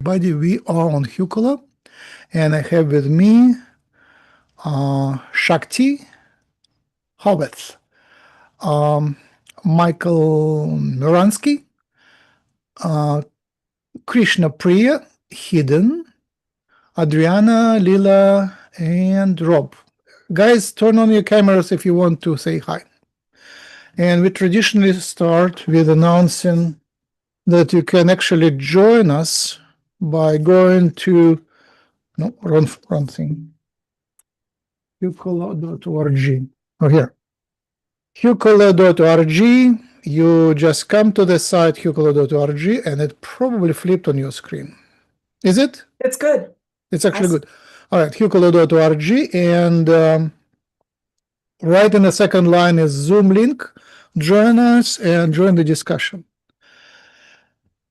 Everybody, we are on Hucolo, and I have with me Shakti, Hobbits, Michael Muransky, Krishna Priya, Hidden, Adriana, Lila, and Rob. Guys, turn on your cameras if you want to say hi. And we traditionally start with announcing that you can actually join us by going to wrong thing. Hucolo.org. Oh, here. Hucolo.org. You just come to the site hucolo.org and it probably flipped on your screen. Is it? It's good. It's actually good. All right, hucolo.org, and right in the second line is Zoom link. Join us and join the discussion.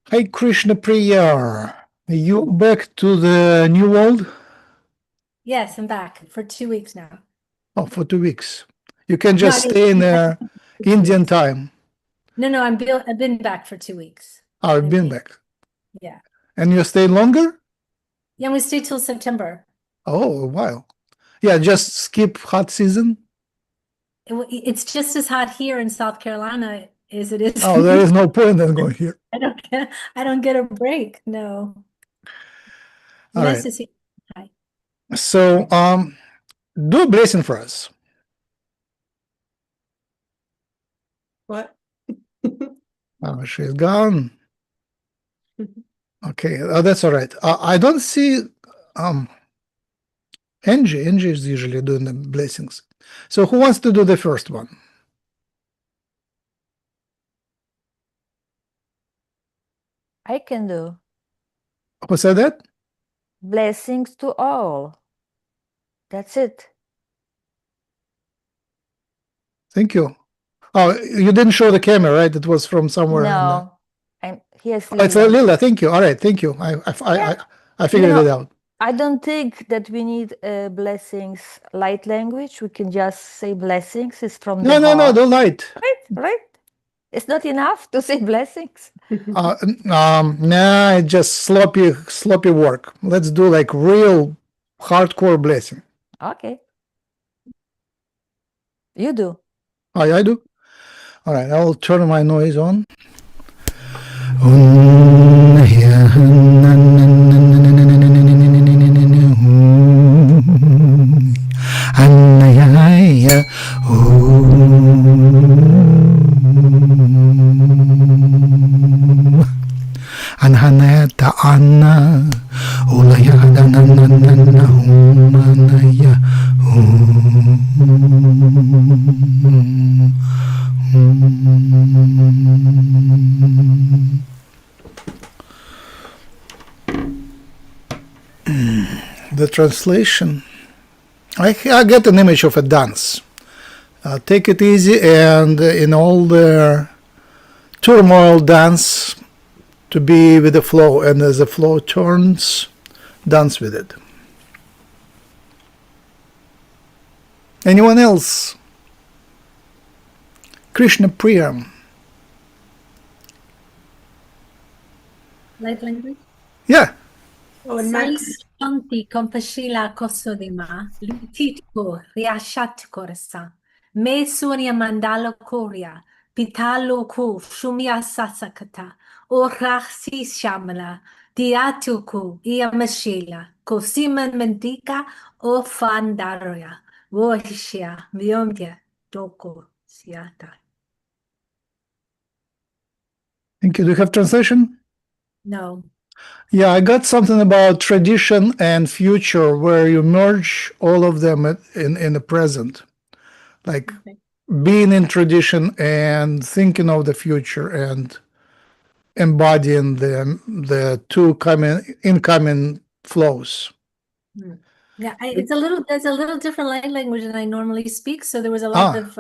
Hi, Krishna Priya. You back to the New World? Yes, I'm back for 2 weeks now. Oh, for 2 weeks. You can just stay in Indian time. No, I've been back for 2 weeks. Oh, I've been back. Yeah. And you stay longer? Yeah, we stay till September. Oh, wow. Yeah, just skip hot season. It's just as hot here in South Carolina as it is. Oh, there is no point in going here. I don't get a break. No. All Nice right. to see you. Hi. So, do a blessing for us. What? Oh, she's gone. Okay, that's all right. I don't see Angie. Angie is usually doing the blessings. So who wants to do the first one? I can do. Who said that? Blessings to all. That's it. Thank you. Oh, you didn't show the camera, right? It was from somewhere. No, here's Oh, it's Lila. Lila. Thank you. All right, thank you. I figured it out. I don't think that we need blessings light language. We can just say blessings. It's from the No, heart. don't light. Right. It's not enough to say blessings. Nah, it's just sloppy work. Let's do like real hardcore blessing. Okay. You do. Oh, yeah, I do. All right, I'll turn my noise on. Anhaneta Anna Ulayada Nanana Humanaya The translation. I get an image of a dance. Take it easy, and in all the turmoil, dance to be with the flow, and as the flow turns, dance with it. Anyone else? Krishna Priya. Light language? Yeah. Oh, and Max. Shanti kompashila kosodima lititko riashat korsa me surya mandala korea pitalo ko shumya sasakata o raksi shamala diatuku iamashila kosiman mendika o fandaria vohishya myomdia doko siata. Thank you. Do you have translation? No. Yeah, I got something about tradition and future where you merge all of them in the present. Like being in tradition and thinking of the future and embodying the two incoming flows. Yeah, there's a little different light language than I normally speak. So there was a lot of,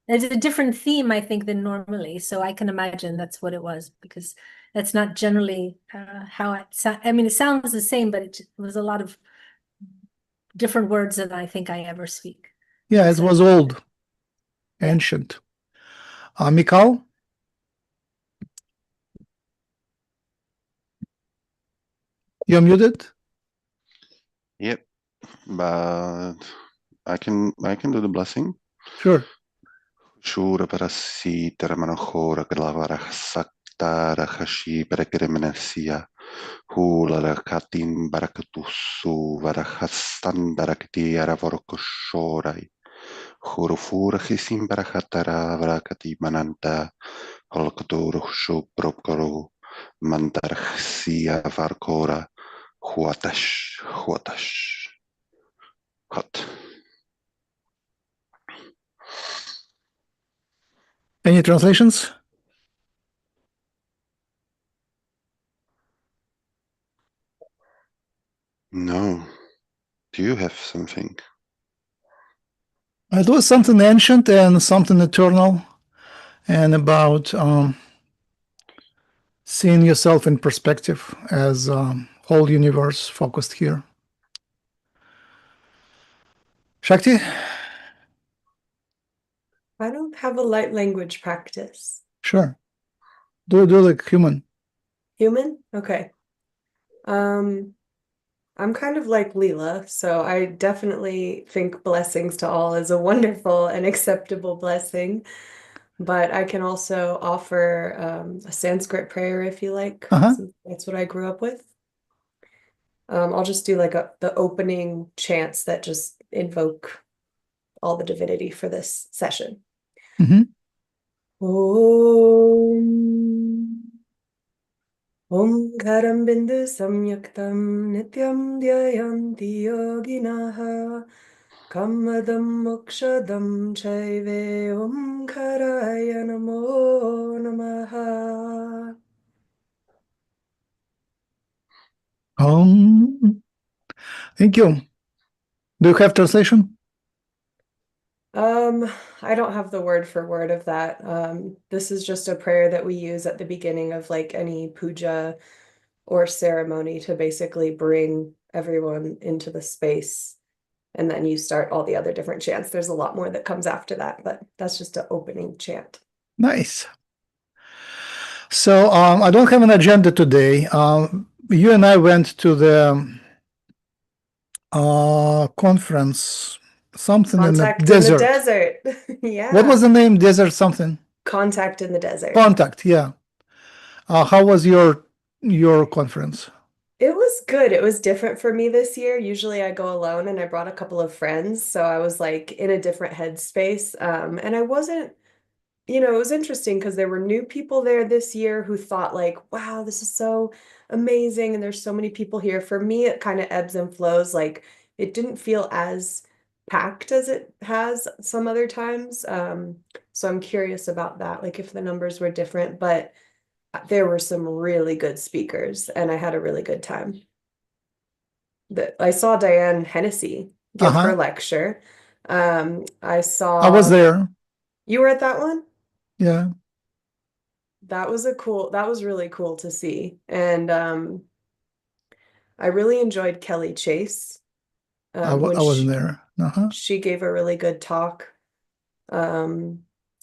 there's a different theme, I think, than normally. So I can imagine that's what it was, because that's not generally how I mean, it sounds the same, but it was a lot of different words than I think I ever speak. Yeah, it was old, ancient. Mikal? You're muted? Yep, but I can do the blessing. Sure. Shura parasi teramanohora glavara saktara hashi berekremenesia hula katin barakatusu varahastan barakti aravorokoshorai hurufura hisim barakatara varakati mananta holkaturu shuprokoro mantarhsia varkora huatash hot. Any translations? No. Do you have something? It was something ancient and something eternal, and about seeing yourself in perspective as whole universe focused here. Shakti? I don't have a light language practice. Sure. Do like human. Human? Okay. I'm kind of like Leela, so I definitely think blessings to all is a wonderful and acceptable blessing. But I can also offer a Sanskrit prayer if you like, since that's what I grew up with. I'll just do like the opening chants that just invoke all the divinity for this session. Om Omkaram Bindu Samyaktam Nityam Dhyayanti Yoginaha Kamadam Mokshadam Chaive Omkaraya Namo Namaha. Thank you. Do you have translation? I don't have the word for word of that. This is just a prayer that we use at the beginning of like any puja or ceremony to basically bring everyone into the space. And then you start all the other different chants. There's a lot more that comes after that, but that's just an opening chant. Nice. So I don't have an agenda today. You and I went to the conference, something Contact in the desert. Yeah. What was the name? Desert something? Contact in the desert. Contact, yeah. How was your conference? It was good. It was different for me this year. Usually I go alone, and I brought a couple of friends, so I was like in a different headspace. And I wasn't, it was interesting because there were new people there this year who thought like, wow, this is so amazing, and there's so many people here. For me, it kind of ebbs and flows. Like it didn't feel as packed as it has some other times. So I'm curious about that, like if the numbers were different, but there were some really good speakers, and I had a really good time. I saw Diane Hennessy give her lecture. I was there. You were at that one? Yeah. That was really cool to see. And I really enjoyed Kelly Chase. I wasn't there. She gave a really good talk.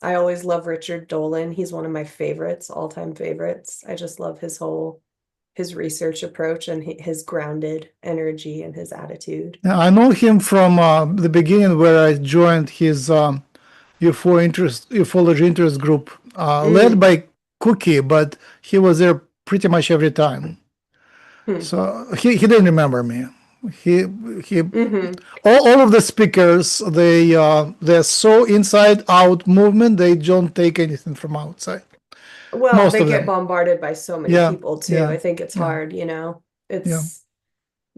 I always love Richard Dolan. He's one of my favorites, all-time favorites. I just love his research approach and his grounded energy and his attitude. I know him from the beginning where I joined his ufology interest group, led by Cookie, but he was there pretty much every time. So he didn't remember me. All of the speakers, they're so inside out movement, they don't take anything from outside. Well, Most they of get them. bombarded by so many people too. I think it's hard, it's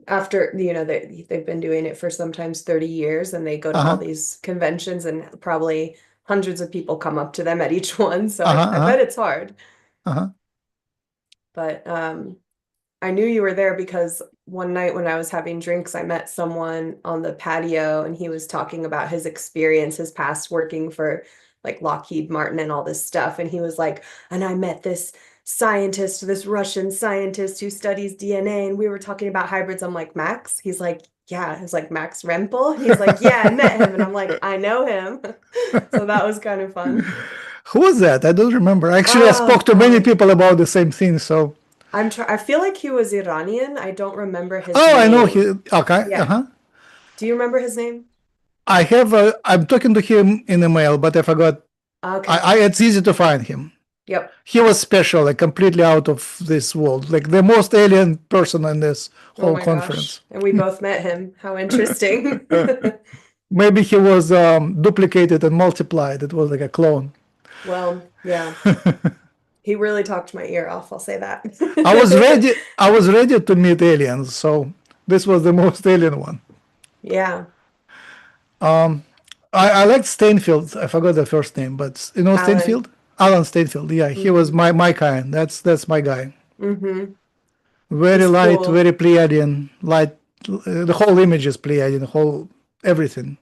after, they've been doing it for sometimes 30 years, and they go to all these conventions, and probably hundreds of people come up to them at each one. So I bet it's hard. But I knew you were there because one night when I was having drinks, I met someone on the patio, and he was talking about his experience, his past working for like Lockheed Martin and all this stuff. And he was like, and I met this scientist, this Russian scientist who studies DNA, and we were talking about hybrids. I'm like, Max? He's like, yeah. He's like, Max Rempel? He's like, yeah, I met him. And I'm like, I know him. So that was kind of fun. Who was that? I don't remember. Actually, I spoke to many people about the same thing. So I feel like he was Iranian. I don't remember his Oh, I know name. okay, Yeah. Do you remember his name? I'm talking to him in email, but I forgot. Okay. It's easy to find him. Yep. He was special, like completely out of this world, like the most alien person in this Oh whole my conference. gosh. And we both met him. How interesting. Maybe he was duplicated and multiplied. It was like a clone. Well, yeah. He really talked my ear off, I'll say that. I was ready. I was ready to meet aliens, so this was the most alien one. Yeah. I liked Stainfield. I forgot the first name, but you know Alan. Stainfield? Alan Stainfield. Yeah, he was my kind. That's my guy. Mm-hmm. Very He's light, cool. very Pleiadian. Light. The whole image is Pleiadian. The whole everything.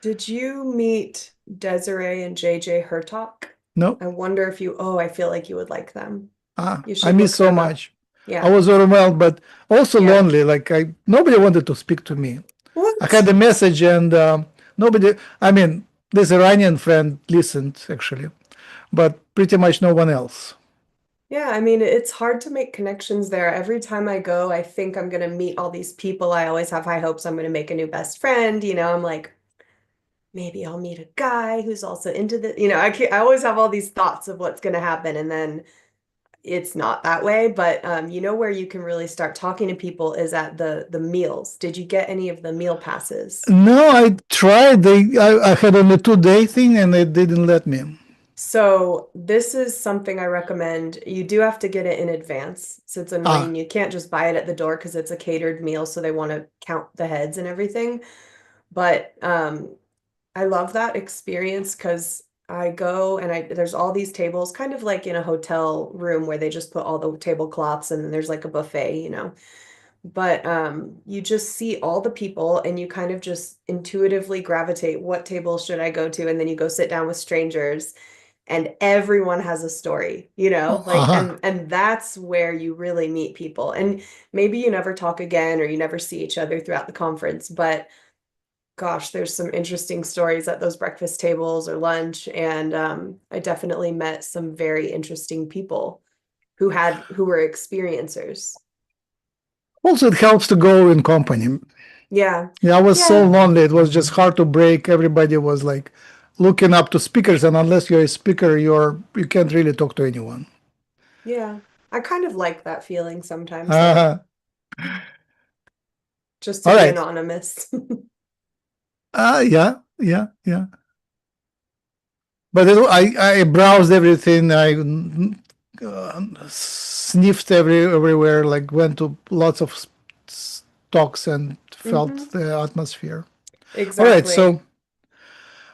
Did you meet Desiree and JJ Hertok? No, I wonder if you, oh, I feel like you would like them. You I should miss look so them up. much. Yeah. I was overwhelmed, but also Yeah. lonely. Like nobody wanted to speak to me. What? I had a message and nobody. I mean, this Iranian friend listened actually, but pretty much no one else. Yeah, I mean, it's hard to make connections there. Every time I go, I think I'm going to meet all these people. I always have high hopes I'm going to make a new best friend. I'm like, maybe I'll meet a guy who's also into the, I always have all these thoughts of what's going to happen. And then it's not that way. But where you can really start talking to people is at the meals. Did you get any of the meal passes? No, I tried. I had only 2 day thing and they didn't let me. So this is something I recommend. You do have to get it in advance. So it's annoying. You can't just buy it at the door because it's a catered meal. So they want to count the heads and everything. But I love that experience because I go and there's all these tables, kind of like in a hotel room where they just put all the tablecloths and then there's like a buffet. But you just see all the people and you kind of just intuitively gravitate, what table should I go to? And then you go sit down with strangers and everyone has a story, and that's where you really meet people. And maybe you never talk again or you never see each other throughout the conference, but gosh, there's some interesting stories at those breakfast tables or lunch. And I definitely met some very interesting people who were experiencers. Also, it helps to go in company. Yeah. Yeah, I was so Yeah. lonely. It was just hard to break. Everybody was like looking up to speakers, and unless you're a speaker, you can't really talk to anyone. Yeah. I kind of like that feeling sometimes, though, just to All be right. anonymous. Yeah. But I browsed everything. I sniffed everywhere. Like went to lots of talks and felt the atmosphere. Exactly. All right. So,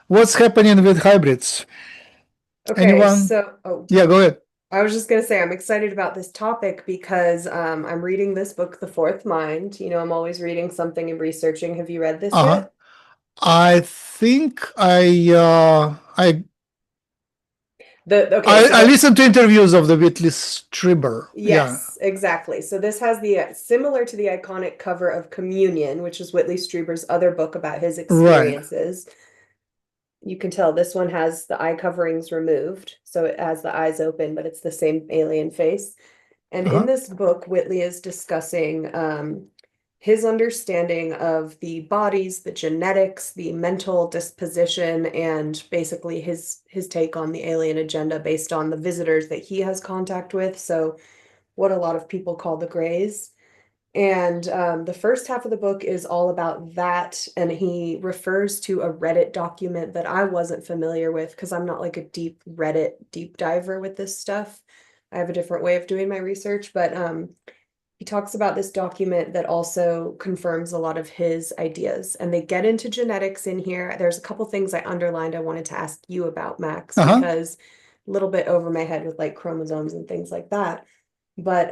what's happening with hybrids? Okay, Anyone? Yeah, go ahead. I was just going to say, I'm excited about this topic because I'm reading this book, The Fourth Mind. I'm always reading something and researching. Have you read this yet? I think I Okay, listened to interviews of the Whitley Strieber. Yes, exactly. So this has the similar to the iconic cover of Communion, which is Whitley Strieber's other book about his experiences. You can tell this one has the eye coverings removed, so it has the eyes open, but it's the same alien face. And in this book, Whitley is discussing his understanding of the bodies, the genetics, the mental disposition, and basically his take on the alien agenda based on the visitors that he has contact with. So what a lot of people call the Greys. And the first half of the book is all about that. And he refers to a Reddit document that I wasn't familiar with because I'm not like a deep Reddit deep diver with this stuff. I have a different way of doing my research, but he talks about this document that also confirms a lot of his ideas. And they get into genetics in here. There's a couple things I underlined I wanted to ask you about, Max, because a little bit over my head with like chromosomes and things like that. But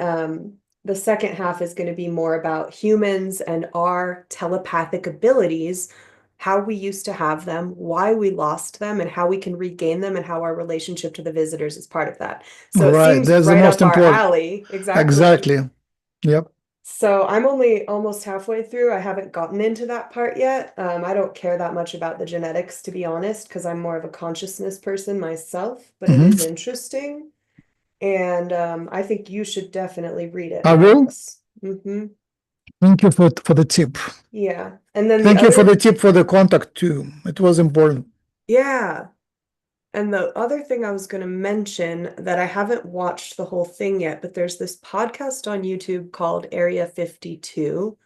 the second half is going to be more about humans and our telepathic abilities, how we used to have them, why we lost them, and how we can regain them, and how our relationship to the visitors is part of that. So it seems That's right the most up our important. alley. Exactly. Yep. So I'm only almost halfway through. I haven't gotten into that part yet. I don't care that much about the genetics, to be honest, because I'm more of a consciousness person myself, but it is interesting. And I think you should definitely read it, I will. Max. Mm-hmm. Thank you for the tip. Yeah. And then Thank the you for other, the tip for the contact too. It was important. yeah. And the other thing I was going to mention that I haven't watched the whole thing yet, but there's this podcast on YouTube called Area 52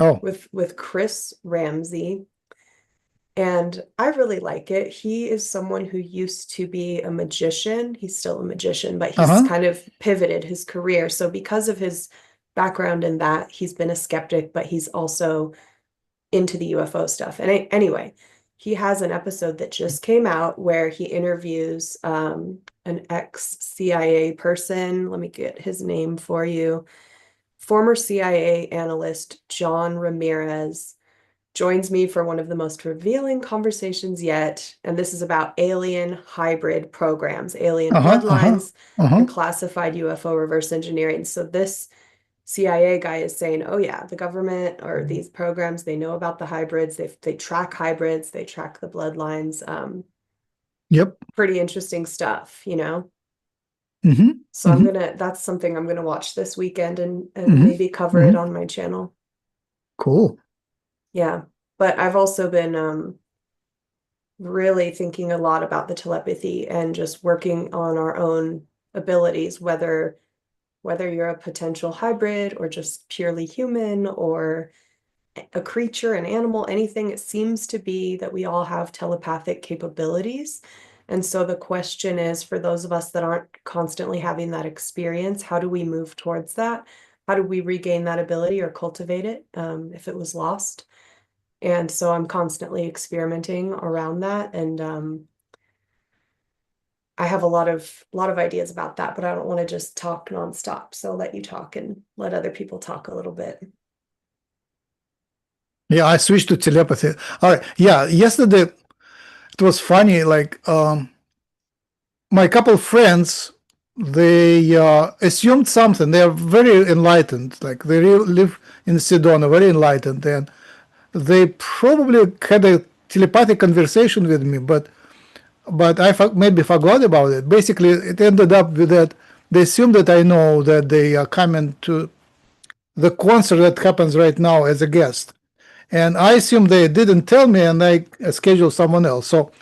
Oh, with Chris Ramsey. And I really like it. He is someone who used to be a magician. He's still a magician, but he's uh-huh. kind of pivoted his career. So because of his background in that, he's been a skeptic, but he's also into the UFO stuff. And anyway, he has an episode that just came out where he interviews an ex-CIA person. Let me get his name for you. Former CIA analyst John Ramirez joins me for one of the most revealing conversations yet. And this is about alien hybrid programs, alien Uh-huh. Uh-huh. bloodlines, Uh-huh. and classified UFO reverse engineering. So this CIA guy is saying, oh yeah, the government or these programs, they know about the hybrids, they track hybrids, they track the bloodlines. Yep. Pretty interesting stuff, you know? Mm-hmm. So Mm-hmm. that's something I'm gonna watch this weekend and Mm-hmm. maybe cover it Mm-hmm. on my channel. Cool. Yeah. But I've also been really thinking a lot about the telepathy and just working on our own abilities, whether you're a potential hybrid or just purely human or a creature, an animal, anything. It seems to be that we all have telepathic capabilities. And so the question is, for those of us that aren't constantly having that experience, how do we move towards that? How do we regain that ability or cultivate it if it was lost? And so I'm constantly experimenting around that. And I have a lot of ideas about that, but I don't want to just talk nonstop. So I'll let you talk and let other people talk a little bit. Yeah, I switched to telepathy. All right. Yeah, yesterday it was funny. Like, my couple friends, they assumed something. They are very enlightened. Like, they live in Sedona, very enlightened, and they probably had a telepathic conversation with me, but I maybe forgot about it. Basically, it ended up with that they assume that I know that they are coming to the concert that happens right now as a guest. And I assume they didn't tell me, and I scheduled someone else. So,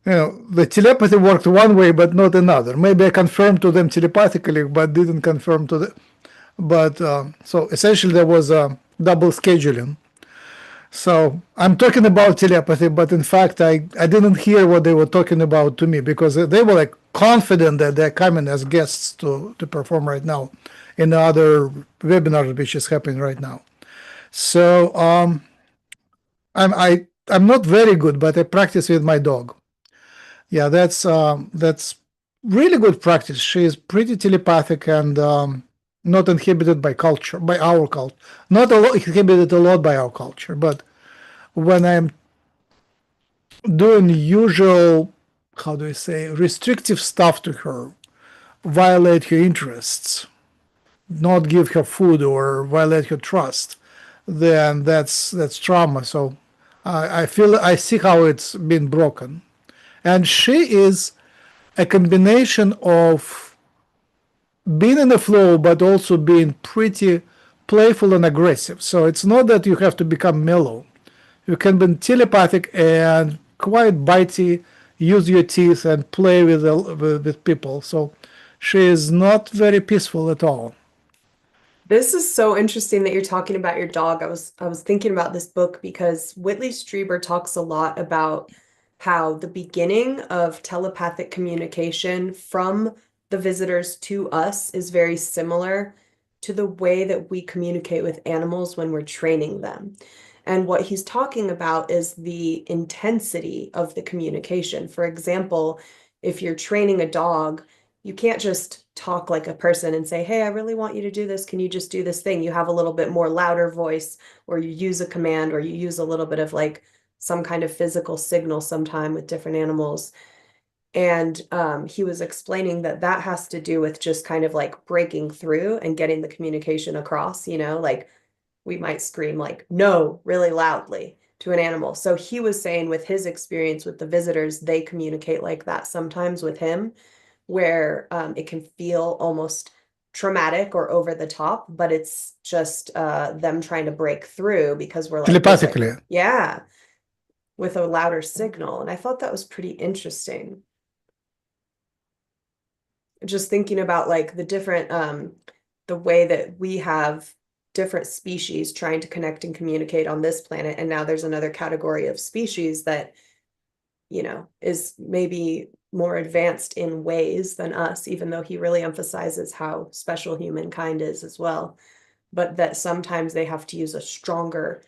the telepathy worked one way, but not another. Maybe I confirmed to them telepathically, but didn't confirm to the. But so essentially, there was a double scheduling. So I'm talking about telepathy, but in fact, I didn't hear what they were talking about to me because they were like confident that they're coming as guests to perform right now in the other webinar which is happening right now. So I'm not very good, but I practice with my dog. Yeah, that's really good practice. She is pretty telepathic and not inhibited by culture, by our culture. Not a lot inhibited a lot by our culture, but when I'm doing usual, how do I say, restrictive stuff to her, violate her interests, not give her food or violate her trust, then that's trauma. So I see how it's been broken, and she is a combination of being in the flow but also being pretty playful and aggressive. So it's not that you have to become mellow. You can be telepathic and quite bitey, use your teeth and play with people. So she is not very peaceful at all. This is so interesting that you're talking about your dog. I was thinking about this book because Whitley Strieber talks a lot about how the beginning of telepathic communication from the visitors to us is very similar to the way that we communicate with animals when we're training them. And what he's talking about is the intensity of the communication. For example, if you're training a dog, you can't just talk like a person and say, hey, I really want you to do this. Can you just do this thing? You have a little bit more louder voice, or you use a command, or you use a little bit of like some kind of physical signal sometime with different animals. And he was explaining that that has to do with just kind of like breaking through and getting the communication across, like we might scream like no really loudly to an animal. So he was saying with his experience with the visitors, they communicate like that sometimes with him. where it can feel almost traumatic or over the top, but it's just them trying to break through because we're like Telepathically. yeah, with a louder signal. And I thought that was pretty interesting. Just thinking about like the different the way that we have different species trying to connect and communicate on this planet, and now there's another category of species that, you know, is maybe more advanced in ways than us, even though he really emphasizes how special humankind is as well, but that sometimes they have to use a stronger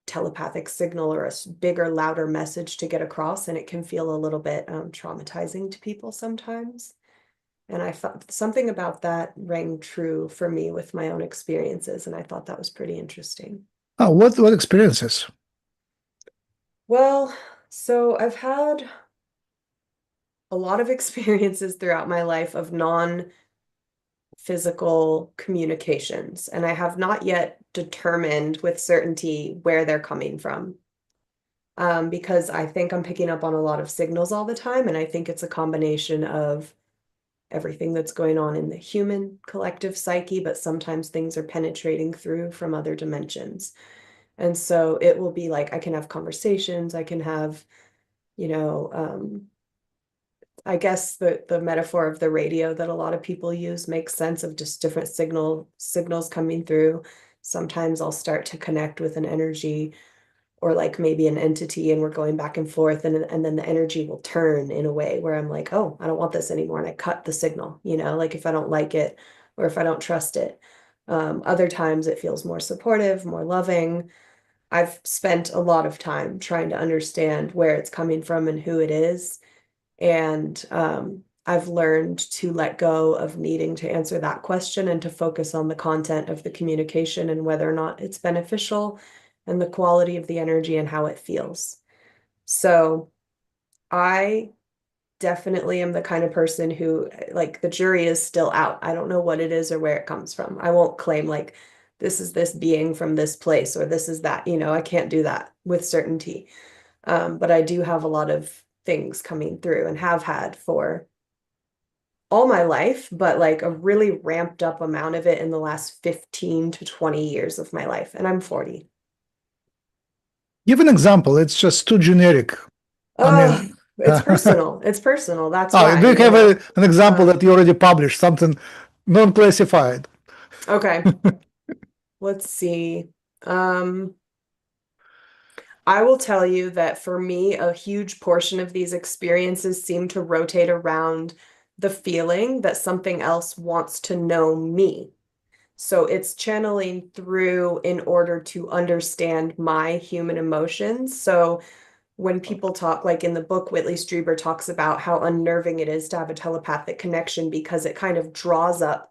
telepathic signal or a bigger, louder message to get across, and it can feel a little bit traumatizing to people sometimes. And I thought something about that rang true for me with my own experiences, and I thought that was pretty interesting. Oh, what experiences? Well, so I've had a lot of experiences throughout my life of non-physical communications, and I have not yet determined with certainty where they're coming from. Because I think I'm picking up on a lot of signals all the time, and I think it's a combination of everything that's going on in the human collective psyche, but sometimes things are penetrating through from other dimensions. And so it will be like I can have conversations, I can have, you know, I guess the metaphor of the radio that a lot of people use makes sense of just different signals coming through. Sometimes I'll start to connect with an energy or like maybe an entity, and we're going back and forth, and then the energy will turn in a way where I'm like, oh, I don't want this anymore, and I cut the signal, you know, like if I don't like it or if I don't trust it. Other times it feels more supportive, more loving. I've spent a lot of time trying to understand where it's coming from and who it is, and I've learned to let go of needing to answer that question and to focus on the content of the communication and whether or not it's beneficial and the quality of the energy and how it feels. So I definitely am the kind of person who, like, the jury is still out. I don't know what it is or where it comes from. I won't claim like this is this being from this place or this is that, you know, I can't do that with certainty. But I do have a lot of things coming through and have had for all my life, but like a really ramped up amount of it in the last 15 to 20 years of my life. And I'm 40. Give an example. It's just too generic. I mean, It's personal. It's personal. That's oh, why. do you have an example that you already published, something non-classified? Okay. Let's see. I will tell you that for me, a huge portion of these experiences seem to rotate around the feeling that something else wants to know me. So it's channeling through in order to understand my human emotions. So when people talk, like in the book, Whitley Strieber talks about how unnerving it is to have a telepathic connection because it kind of draws up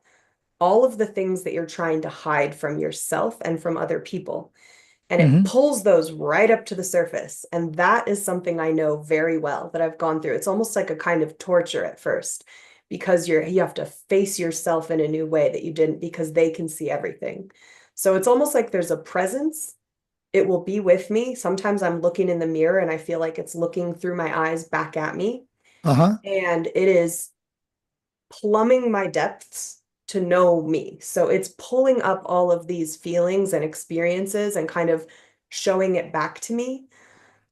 all of the things that you're trying to hide from yourself and from other people. And it pulls those right up to the surface. And that is something I know very well that I've gone through. It's almost like a kind of torture at first because you have to face yourself in a new way that you didn't because they can see everything. So it's almost like there's a presence. It will be with me. Sometimes I'm looking in the mirror and I feel like it's looking through my eyes back at me. And it is plumbing my depths to know me. So it's pulling up all of these feelings and experiences and kind of showing it back to me.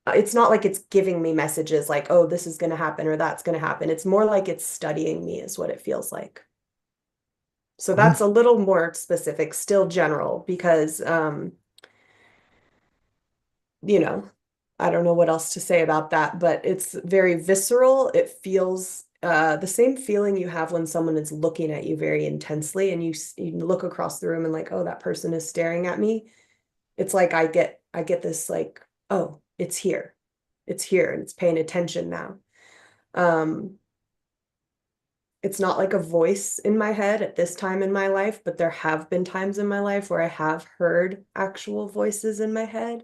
It's not like it's giving me messages like, oh, this is going to happen or that's going to happen. It's more like it's studying me is what it feels like. So that's a little more specific, still general, because, you know, I don't know what else to say about that, but it's very visceral. It feels the same feeling you have when someone is looking at you very intensely and you look across the room and like, oh, that person is staring at me. It's like I get this like, oh, it's here. It's here and it's paying attention now. It's not like a voice in my head at this time in my life, but there have been times in my life where I have heard actual voices in my head.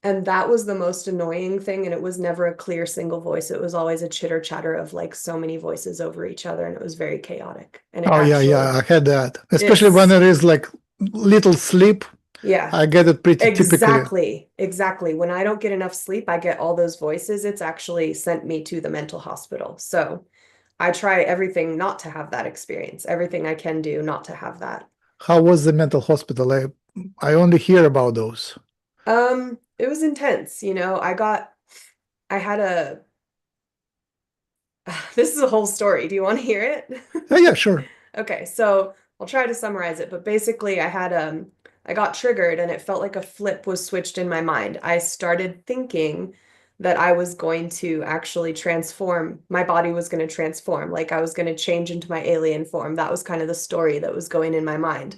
And that was the most annoying thing. And it was never a clear single voice. It was always a chitter chatter of like so many voices over each other. And it was very chaotic. And yeah, I had that. Especially when there is like little sleep. Yeah. I get it pretty typically. Exactly. When I don't get enough sleep, I get all those voices. It's actually sent me to the mental hospital. So I try everything not to have that experience, everything I can do not to have that. How was the mental hospital? I only hear about those. It was intense, you know. I had a this is a whole story. Do you want to hear it? Oh, yeah, sure. Okay, so I'll try to summarize it, but basically I got triggered and it felt like a flip was switched in my mind. I started thinking that I was going to actually transform. My body was going to transform, like I was going to change into my alien form. That was kind of the story that was going in my mind.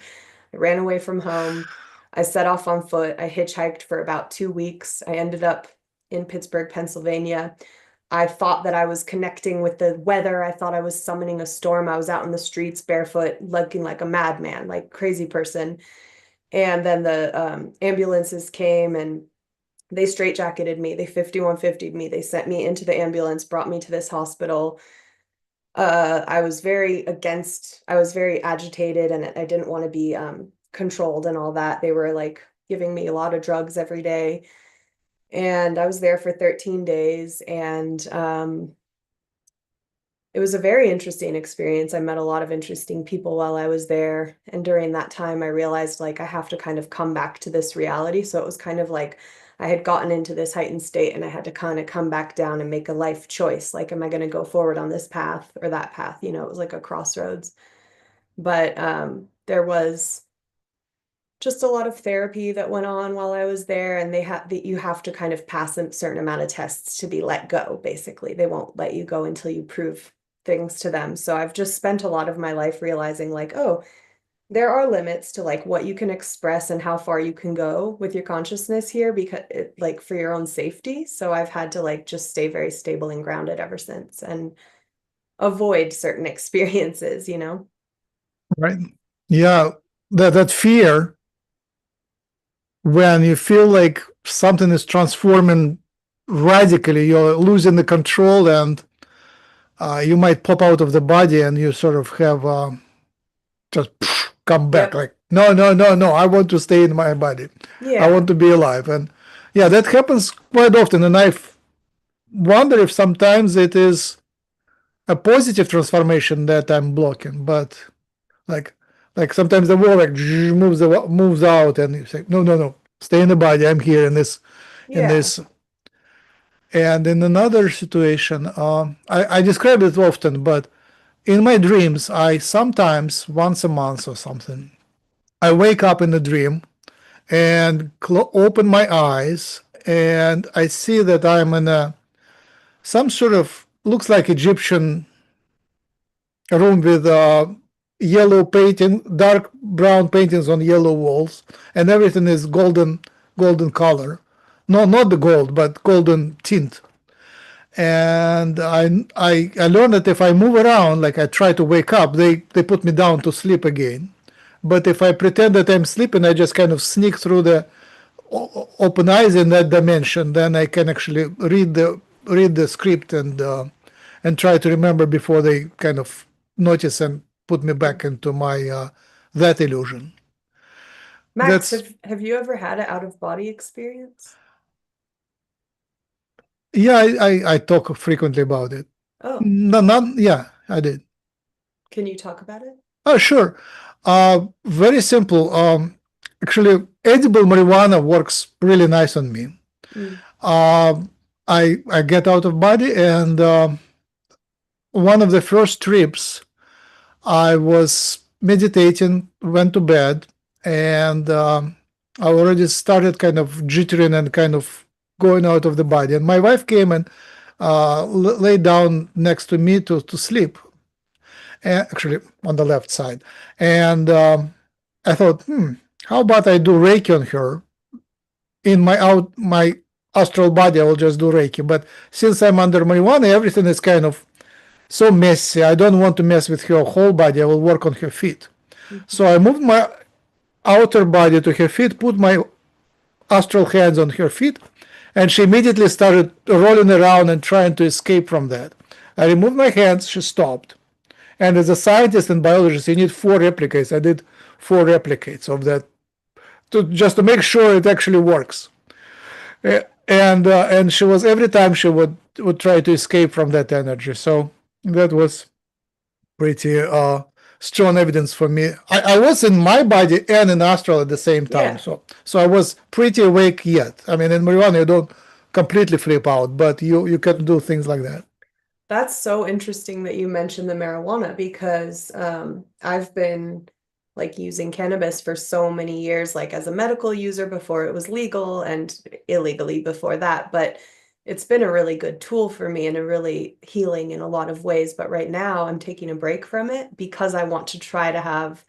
I ran away from home. I set off on foot. I hitchhiked for about 2 weeks. I ended up in Pittsburgh, Pennsylvania. I thought that I was connecting with the weather. I thought I was summoning a storm. I was out in the streets barefoot, looking like a madman, like crazy person. And then the ambulances came and they straitjacketed me. They 5150'd me. They sent me into the ambulance, brought me to this hospital. I was very agitated and I didn't want to be controlled and all that. They were like giving me a lot of drugs every day. And I was there for 13 days and it was a very interesting experience. I met a lot of interesting people while I was there. And during that time, I realized like I have to kind of come back to this reality. So it was kind of like I had gotten into this heightened state and I had to kind of come back down and make a life choice. Like, am I going to go forward on this path or that path? You know, it was like a crossroads. But there was just a lot of therapy that went on while I was there, and you have to kind of pass a certain amount of tests to be let go. Basically, they won't let you go until you prove things to them. So I've just spent a lot of my life realizing like, oh, there are limits to like what you can express and how far you can go with your consciousness here, because like for your own safety. So I've had to like just stay very stable and grounded ever since and avoid certain experiences, you know? Right. Yeah. That fear when you feel like something is transforming radically, you're losing the control and you might pop out of the body and you sort of have just come back. Yep. Like, no, I want to stay in my body. Yeah. I want to be alive. And yeah, that happens quite often. And I wonder if sometimes it is a positive transformation that I'm blocking, but like sometimes the wall like moves out and you say, no, stay in the body. I'm here in this. And in another situation, I describe it often, but in my dreams, I sometimes, once a month or something, I wake up in a dream and open my eyes, and I see that I'm in some sort of, looks like Egyptian room with yellow painting, dark brown paintings on yellow walls, and everything is golden color. No, not the gold, but golden tint. And I learned that if I move around, like I try to wake up, they put me down to sleep again. But if I pretend that I'm sleeping, I just kind of sneak through the open eyes in that dimension. Then I can actually read the script and try to remember before they kind of notice and put me back into my that illusion. Max, have you ever had an out-of-body experience? Yeah, I talk frequently about it. Oh. Yeah, I did. Can you talk about it? Oh, sure. Very simple. Actually, edible marijuana works really nice on me. I get out of body, and one of the first trips, I was meditating, went to bed, and I already started kind of jittering and kind of going out of the body. And my wife came and lay down next to me to sleep, actually on the left side. And I thought, how about I do Reiki on her? In my astral body, I will just do Reiki. But since I'm under marijuana, everything is kind of so messy. I don't want to mess with her whole body. I will work on her feet. So I moved my outer body to her feet, put my astral hands on her feet, and she immediately started rolling around and trying to escape from that. I removed my hands, she stopped. And as a scientist and biologist, you need 4 replicates. I did 4 replicates of that just to make sure it actually works. And she was, every time she would try to escape from that energy. So that was pretty strong evidence for me. I was in my body and in astral at the same time, Yeah. so I was pretty awake yet. I mean, in marijuana you don't completely flip out, but you can do things like that. That's so interesting that you mentioned the marijuana because I've been like using cannabis for so many years, like as a medical user before it was legal and illegally before that. But it's been a really good tool for me and a really healing in a lot of ways. But right now I'm taking a break from it because I want to try to have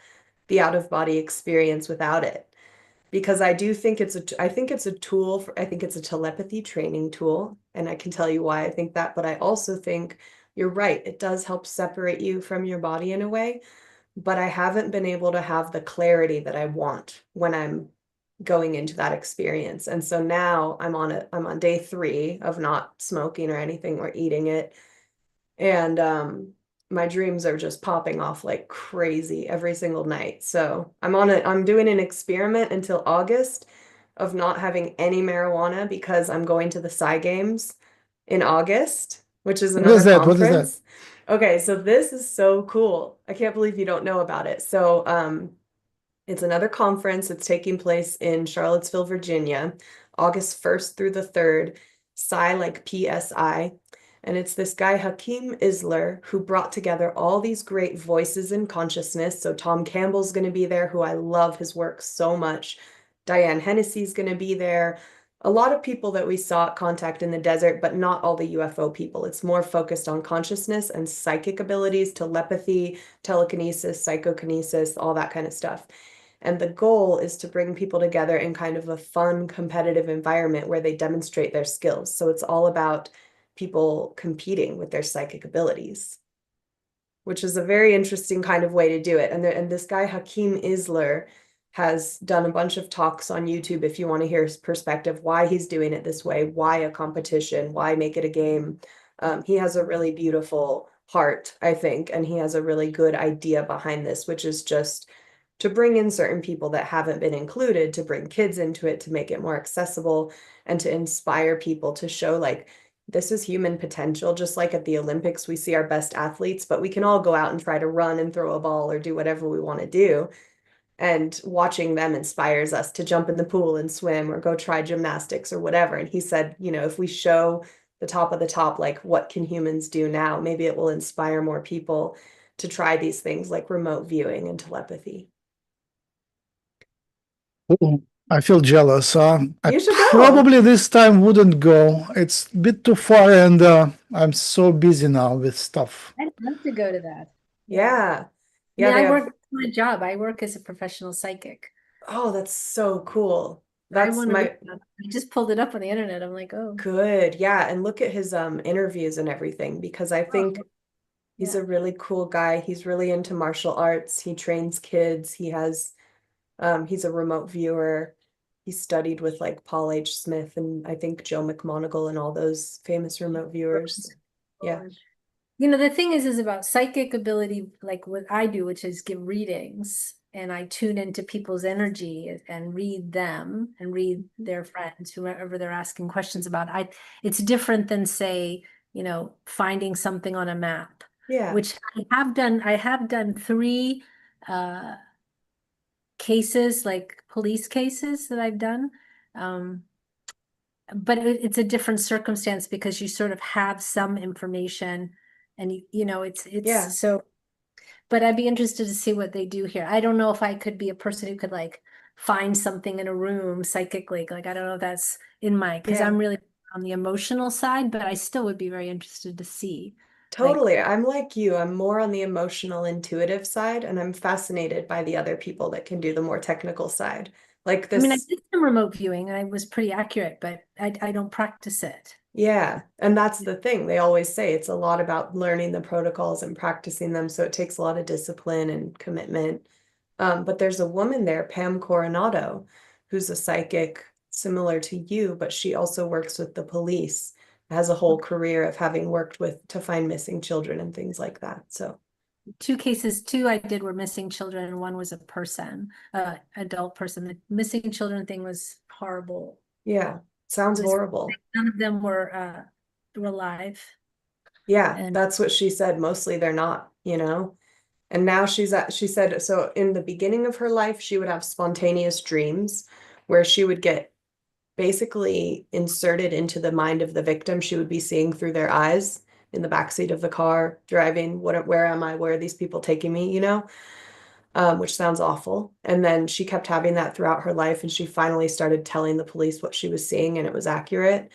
the out-of-body experience without it. Because I do think I think it's a tool for, I think it's a telepathy training tool, and I can tell you why I think that, but I also think you're right, it does help separate you from your body in a way, but I haven't been able to have the clarity that I want when I'm going into that experience. And so now I'm on day 3 of not smoking or anything or eating it. And my dreams are just popping off like crazy every single night. So I'm doing an experiment until August of not having any marijuana because I'm going to the Psy Games in August, which is What is another that? What is that? conference. Okay, so this is so cool. I can't believe you don't know about it. So it's another conference. It's taking place in Charlottesville, Virginia, August 1st through the 3rd. Psi, like PSI. And it's this guy, Hakeem Isler, who brought together all these great voices in consciousness. So Tom Campbell's going to be there, who I love his work so much. Diane Hennessy's going to be there. A lot of people that we saw at Contact in the Desert, but not all the UFO people. It's more focused on consciousness and psychic abilities, telepathy, telekinesis, psychokinesis, all that kind of stuff. And the goal is to bring people together in kind of a fun, competitive environment where they demonstrate their skills. So it's all about people competing with their psychic abilities, which is a very interesting kind of way to do it. And this guy, Hakeem Isler, has done a bunch of talks on YouTube if you want to hear his perspective, why he's doing it this way, why a competition, why make it a game. He has a really beautiful heart, I think, and he has a really good idea behind this, which is just to bring in certain people that haven't been included, to bring kids into it, to make it more accessible, and to inspire people to show like, this is human potential. Just like at the Olympics, we see our best athletes, but we can all go out and try to run and throw a ball or do whatever we want to do. And watching them inspires us to jump in the pool and swim or go try gymnastics or whatever. And he said, you know, if we show the top of the top, like what can humans do now, maybe it will inspire more people to try these things like remote viewing and telepathy. I feel jealous. I You should go. probably this time wouldn't go. It's a bit too far, and I'm so busy now with stuff. I'd love to go to that. Yeah. I mean, they I have- work my job. I work as a professional psychic. Oh, that's so cool. I That's wanna my look it up. I just pulled it up on the internet. I'm like, oh, good. Yeah, and look at his interviews and everything because I think he's yeah. a really cool guy. He's really into martial arts. He trains kids. He has he's a remote viewer. He studied with like Paul H. Smith and I think Joe McMoneagle and all those famous remote viewers. Yeah. You know, the thing is about psychic ability, like what I do, which is give readings, and I tune into people's energy and read them and read their friends, whoever they're asking questions about. It's different than, say, you know, finding something on a map. Yeah. Which I have done. I have done 3 cases, like police cases that I've done. But it's a different circumstance because you sort of have some information and you know, it's Yeah. so, but I'd be interested to see what they do here. I don't know if I could be a person who could like find something in a room psychically. Like, I don't know if that's in my, because Yeah. I'm really on the emotional side, but I still would be very interested to see. Totally. I'm like you. I'm more on the emotional, intuitive side, and I'm fascinated by the other people that can do the more technical side. Like I mean, I this. did some remote viewing and I was pretty accurate, but I don't practice it. Yeah. And that's the thing. They always say it's a lot about learning the protocols and practicing them. So it takes a lot of discipline and commitment. But there's a woman there, Pam Coronado, who's a psychic similar to you, but she also works with the police, has a whole career of having worked with to find missing children and things like that. So 2 cases, 2 I did were missing children, and 1 was a person, adult person. The missing children thing was horrible. yeah, sounds horrible. None of them were alive. Yeah, And that's what she said. Mostly they're not. you know? And now she said, so in the beginning of her life, she would have spontaneous dreams where she would get basically inserted into the mind of the victim. She would be seeing through their eyes in the backseat of the car, driving, where am I? Where are these people taking me, you know? Which sounds awful. And then she kept having that throughout her life, and she finally started telling the police what she was seeing, and it was accurate.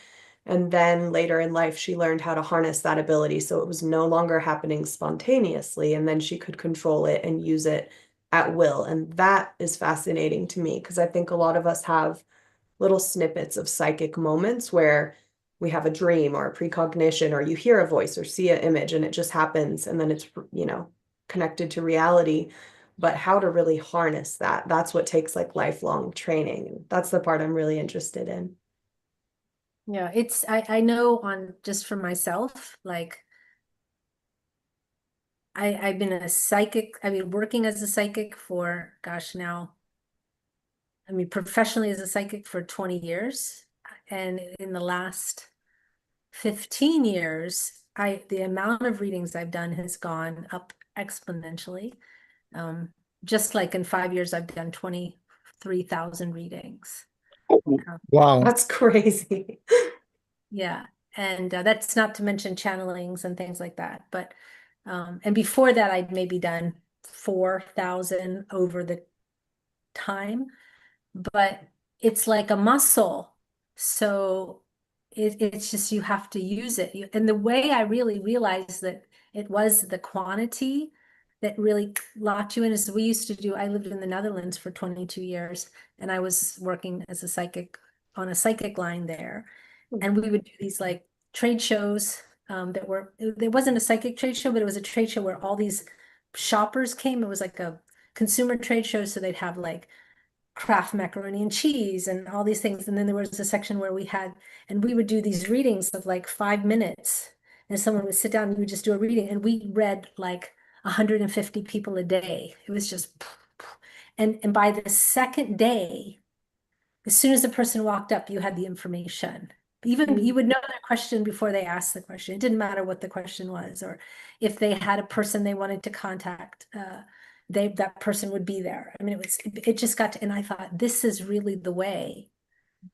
And then later in life, she learned how to harness that ability. So it was no longer happening spontaneously, and then she could control it and use it at will. And that is fascinating to me because I think a lot of us have little snippets of psychic moments where we have a dream or a precognition, or you hear a voice or see an image and it just happens, and then it's, you know, connected to reality. But how to really harness that, that's what takes like lifelong training. And that's the part I'm really interested in. Yeah, it's I know on just for myself, like I've been a psychic, I've been working as a psychic for gosh now, I mean professionally as a psychic for 20 years. And in the last 15 years, the amount of readings I've done has gone up exponentially. Just like in 5 years, I've done 23,000 readings. Wow. That's crazy. Yeah. And that's not to mention channelings and things like that. But, and before that, I'd maybe done 4,000 over the time, but it's like a muscle. So it's just, you have to use it. And the way I really realized that it was the quantity that really locked you in is we used to do, I lived in the Netherlands for 22 years, and I was working as a psychic on a psychic line there. And we would do these like trade shows that were, it wasn't a psychic trade show, but it was a trade show where all these shoppers came. It was like a consumer trade show. So they'd have like Kraft macaroni and cheese and all these things. And then there was a section where and we would do these readings of like 5 minutes, and someone would sit down and we would just do a reading, and we read like 150 people a day. It was just, and by the second day, as soon as the person walked up, you had the information. Even you would know their question before they asked the question. It didn't matter what the question was, or if they had a person they wanted to contact, that person would be there. I mean, it just got to, and I thought this is really the way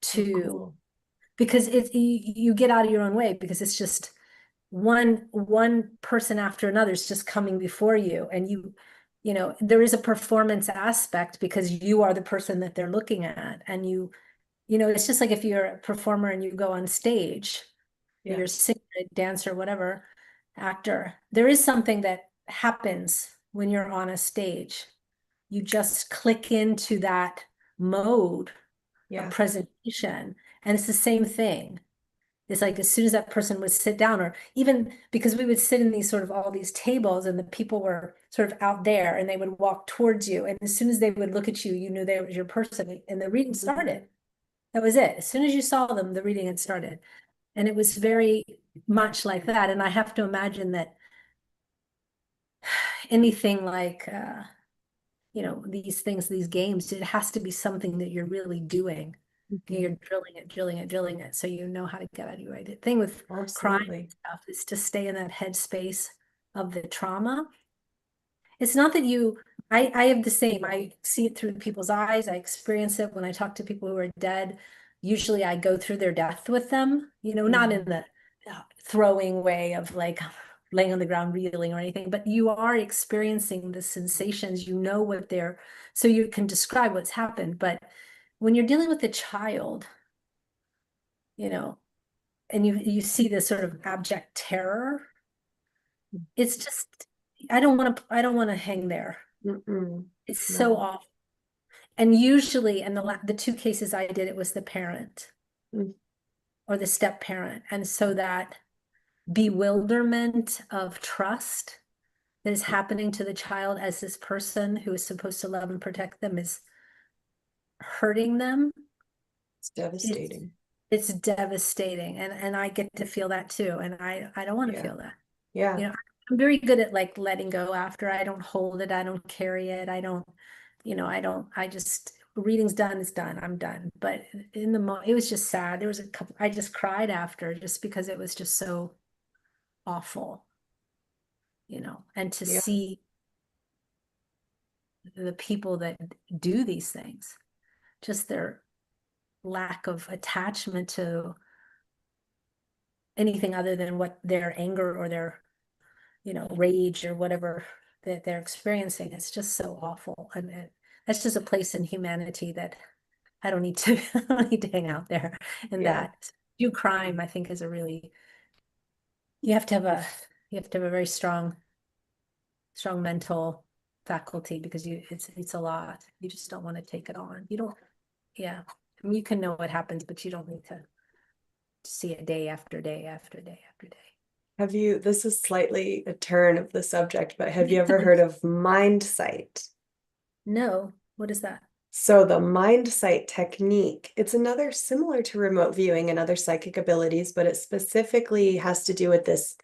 to, Cool. because you get out of your own way, because it's just one person after another is just coming before you, and you know, there is a performance aspect because you are the person that they're looking at, and you know, it's just like if you're a performer and you go on stage, you're a singer, dancer, whatever, actor, there is something that happens when you're on a stage. You just click into that mode of presentation, and it's the same thing. It's like as soon as that person would sit down, or even because we would sit in these sort of all these tables and the people were sort of out there and they would walk towards you. And as soon as they would look at you, you knew they was your person, and the reading started. That was it. As soon as you saw them, the reading had started. And it was very much like that. And I have to imagine that anything like, you know, these things, these games, it has to be something that you're really doing. You're drilling it. So you know how to get out of your way. The thing with crime and stuff is to stay in that headspace of the trauma. It's not that I have the same, I see it through people's eyes. I experience it when I talk to people who are dead. Usually I go through their death with them, you know, not in the throwing way of like laying on the ground reeling or anything, but you are experiencing the sensations, you know what they're, so you can describe what's happened. But when you're dealing with a child, you know, and you see this sort of abject terror, it's just, I don't want to hang there. It's so awful. And usually, and the two cases I did, it was the parent or the step parent. And so that bewilderment of trust that is happening to the child as this person who is supposed to love and protect them is hurting them. It's devastating. It's devastating. And I get to feel that too. And I don't want to feel that. Yeah. You know, I'm very good at like letting go after. I don't hold it. I don't carry it. I don't, you know, I just, reading's done, it's done. I'm done. But in the moment, it was just sad. There was a couple, I just cried after just because it was just so awful. you know, and to Yeah. see the people that do these things, just their lack of attachment to anything other than what their anger or their, you know, rage or whatever that they're experiencing. It's just so awful. And that's just a place in humanity that I don't need to, I don't need to hang out there. And Yeah. that do crime, I think, is a really, you have to have a very strong mental faculty, because it's a lot. You just don't want to take it on. You don't, yeah. I mean, you can know what happens, but you don't need to see it day after day after day after day. Have you, this is slightly a turn of the subject, but have you ever heard of mind sight? No, what is that? So the mind sight technique, it's another similar to remote viewing and other psychic abilities, but it specifically has to do with this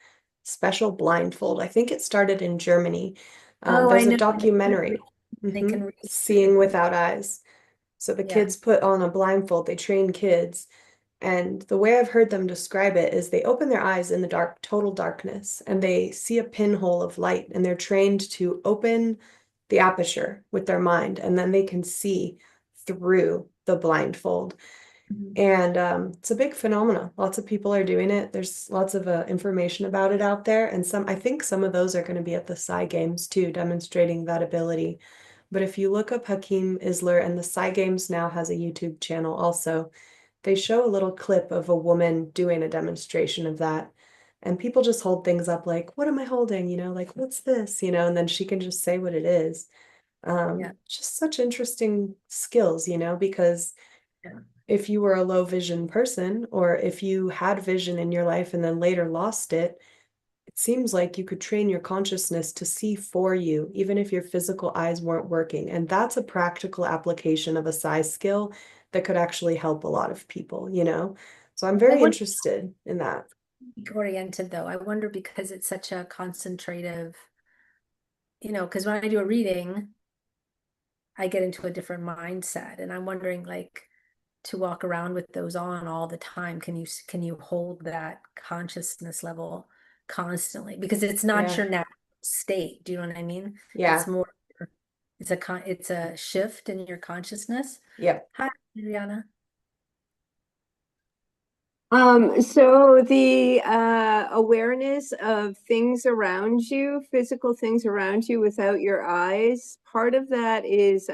special blindfold. I think it started in Germany. Oh, There's I a know. documentary, They can read. Seeing Without Eyes. So the Yeah. kids put on a blindfold, they train kids. And the way I've heard them describe it is they open their eyes in the dark, total darkness, and they see a pinhole of light, and they're trained to open the aperture with their mind, and then they can see through the blindfold. Mhm. And it's a big phenomenon. Lots of people are doing it. There's lots of information about it out there, and I think some of those are going to be at the Psy Games too, demonstrating that ability. But if you look up Hakeem Isler, and the Psy Games now has a YouTube channel also, they show a little clip of a woman doing a demonstration of that. And people just hold things up like, what am I holding? You know, like, what's this? You know, and then she can just say what it is. Yeah. Just such interesting skills, you know, because Yeah. if you were a low vision person, or if you had vision in your life and then later lost it, it seems like you could train your consciousness to see for you, even if your physical eyes weren't working. And that's a practical application of a size skill that could actually help a lot of people, you know? So I'm very interested in that. Oriented though. I wonder, because it's such a concentrative, you know, because when I do a reading, I get into a different mindset, and I'm wondering, like, to walk around with those on all the time, can you hold that consciousness level constantly? Because it's not Yeah. your natural state. Do you know what I mean? Yeah. It's more, it's a shift in your consciousness. Yep. Hi, Adriana. So the awareness of things around you, physical things around you without your eyes, part of that is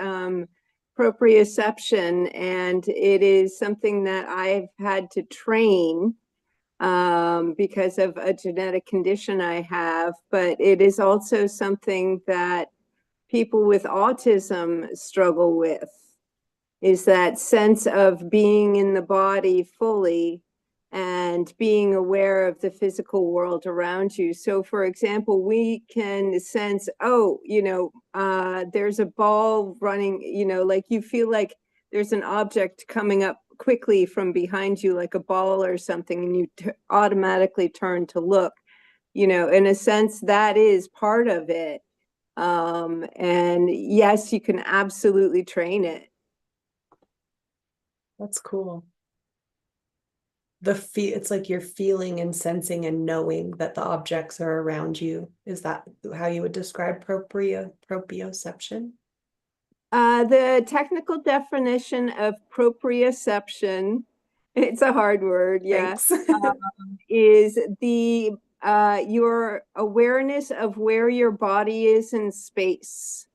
proprioception, and it is something that I've had to train because of a genetic condition I have, but it is also something that people with autism struggle with, is that sense of being in the body fully and being aware of the physical world around you. So for example, we can sense, oh, you know, there's a ball running, you know, like you feel like there's an object coming up quickly from behind you, like a ball or something, and you automatically turn to look, you know, in a sense that is part of it. And yes, you can absolutely train it. That's cool. It's like you're feeling and sensing and knowing that the objects are around you. Is that how you would describe proprioception? The technical definition of proprioception, it's a hard word, yeah, Thanks. is the your awareness of where your body is in space.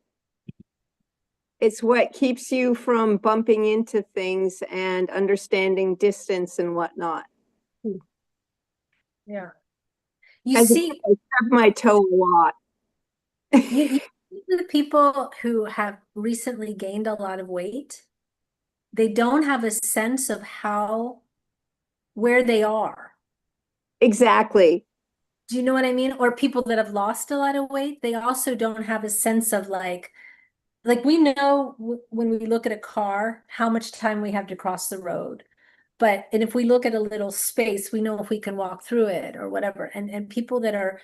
It's what keeps you from bumping into things and understanding distance and whatnot. Yeah. I have my toe a lot. You the people who have recently gained a lot of weight, they don't have a sense of where they are. Exactly. Do you know what I mean? Or people that have lost a lot of weight, they also don't have a sense of like we know when we look at a car, how much time we have to cross the road. And if we look at a little space, we know if we can walk through it or whatever. And people that are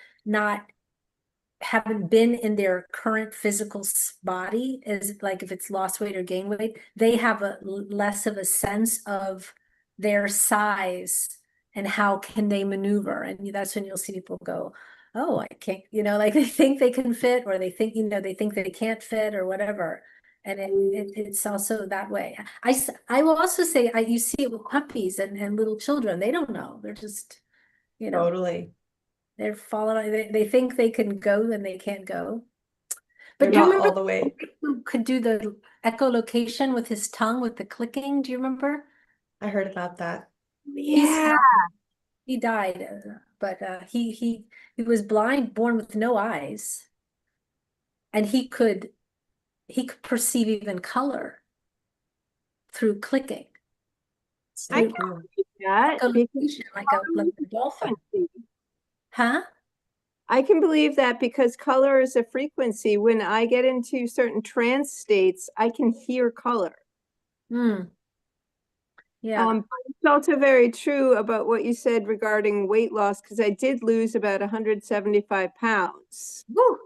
haven't been in their current physical body, is like if it's lost weight or gain weight, they have a less of a sense of their size and how can they maneuver. And that's when you'll see people go, oh, I can't, like they think they can fit, or they think, they think they can't fit or whatever. And it's also that way. I will also say, you see it with puppies and little children. They don't know. They're just, Totally. they're following, they think they can go and they can't go. They're But do you not remember all the way. who could do the echolocation with his tongue with the clicking? Do you remember? I heard about that. Yeah. He died, but he was blind, born with no eyes, and he could perceive even color through clicking. I Through can believe that because echolocation, like a dolphin. frequency. Huh? I can believe that because color is a frequency. When I get into certain trance states, I can hear color. Yeah. But it's also very true about what you said regarding weight loss, because I did lose about 175 pounds. Woo!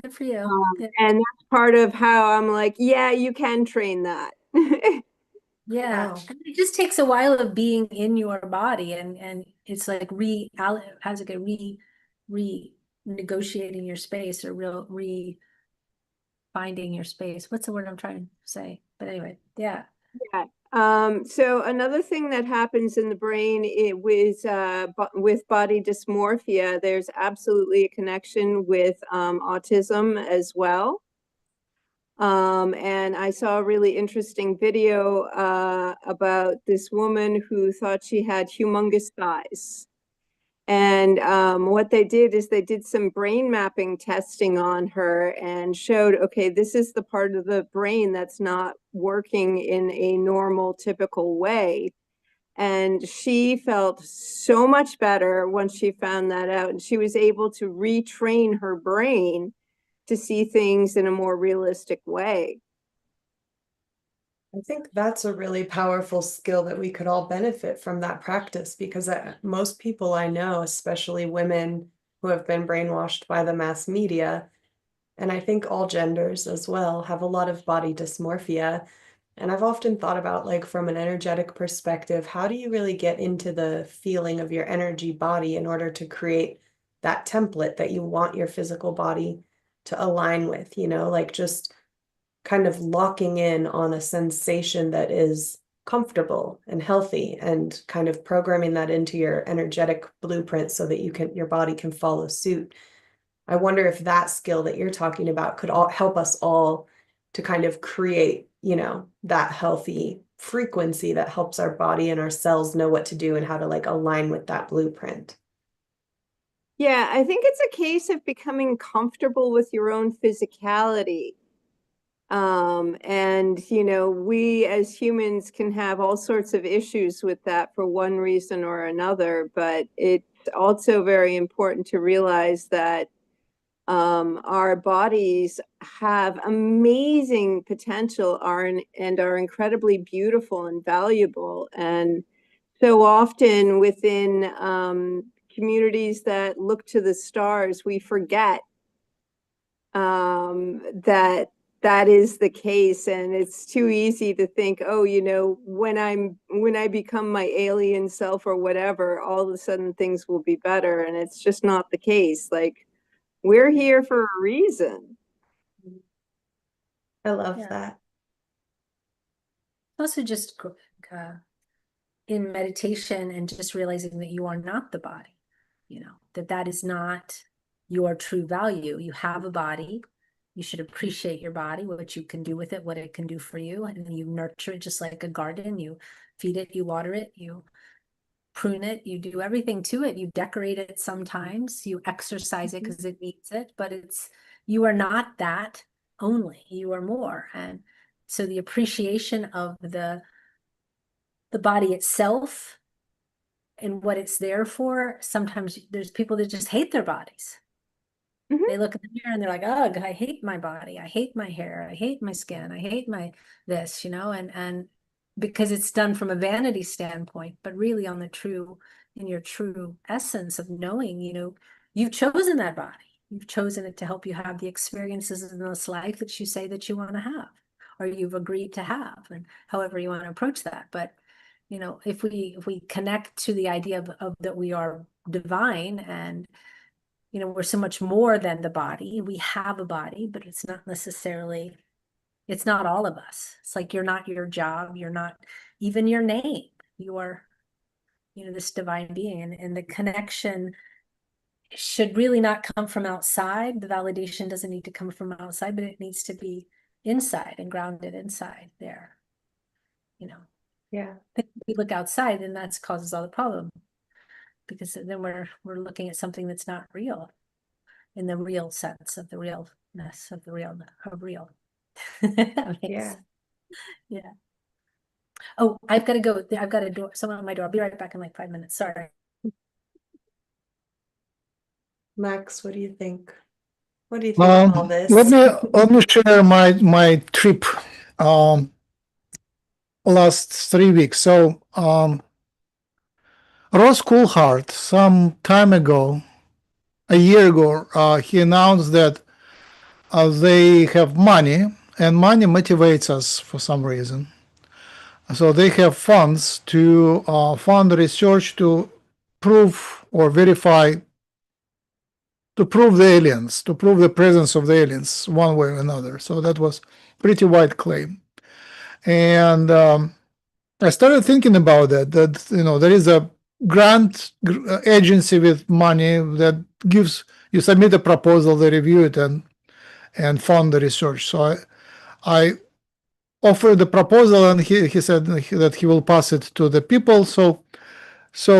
Good for you. Yeah. And that's part of how I'm like, yeah, you can train that. Yeah, Wow. and it just takes a while of being in your body, and it's like how's it go, negotiating your space, or finding your space. What's the word I'm trying to say? But anyway, yeah. Yeah. So another thing that happens in the brain, with body dysmorphia, there's absolutely a connection with autism as well. And I saw a really interesting video about this woman who thought she had humongous thighs. And what they did is they did some brain mapping testing on her and showed, okay, this is the part of the brain that's not working in a normal, typical way. And she felt so much better once she found that out. And she was able to retrain her brain to see things in a more realistic way. I think that's a really powerful skill that we could all benefit from that practice, because most people I know, especially women who have been brainwashed by the mass media, and I think all genders as well, have a lot of body dysmorphia. And I've often thought about, like, from an energetic perspective, how do you really get into the feeling of your energy body in order to create that template that you want your physical body to align with, like just kind of locking in on a sensation that is comfortable and healthy, and kind of programming that into your energetic blueprint so that your body can follow suit. I wonder if that skill that you're talking about could help us all to kind of create, that healthy frequency that helps our body and our cells know what to do and how to, like, align with that blueprint. Yeah, I think it's a case of becoming comfortable with your own physicality. And, we as humans can have all sorts of issues with that for one reason or another, but it's also very important to realize that our bodies have amazing potential, and are incredibly beautiful and valuable. And so often within communities that look to the stars, we forget that is the case. And it's too easy to think, oh, when I become my alien self or whatever, all of a sudden things will be better. And it's just not the case. Like, we're here for a reason. I love Yeah. that. Also just in meditation, and just realizing that you are not the body, that is not your true value. You have a body. You should appreciate your body, what you can do with it, what it can do for you. And you nurture it just like a garden. You feed it, you water it, you prune it, you do everything to it. You decorate it sometimes, you exercise it because it needs it, but you are not that only, you are more. And so the appreciation of the body itself and what it's there for. Sometimes there's people that just hate their bodies. Mhm. They look in the mirror and they're like, ugh, I hate my body. I hate my hair. I hate my skin. I hate my this, and because it's done from a vanity standpoint, but really in your true essence of knowing, you've chosen that body. You've chosen it to help you have the experiences in this life that you say that you want to have, or you've agreed to have, and however you want to approach that. But if we connect to the idea of that we are divine, and you know, we're so much more than the body. We have a body, but it's not necessarily, it's not all of us. It's like you're not your job, you're not even your name. You are, you know, this divine being, and the connection should really not come from outside. The validation doesn't need to come from outside, but it needs to be inside and grounded inside there. You know, Yeah. if we look outside, then that causes all the problem, because then we're looking at something that's not real in the real sense of the realness of the real of real. Yeah. Yeah. Oh, I've got to go. I've got a door, someone on my door. I'll be right back in like 5 minutes. Sorry. Max, what do you think? What do you think of all this? Let me share my trip last 3 weeks. So Ross Coulthard, some time ago, a year ago, he announced that they have money, and money motivates us for some reason. So they have funds to fund research to prove or verify, to prove the aliens, to prove the presence of the aliens one way or another. So that was pretty wide claim. And I started thinking about that, you know, there is a grant agency with money that gives, you submit a proposal, they review it and fund the research. So I offered the proposal, and he said that he will pass it to the people. So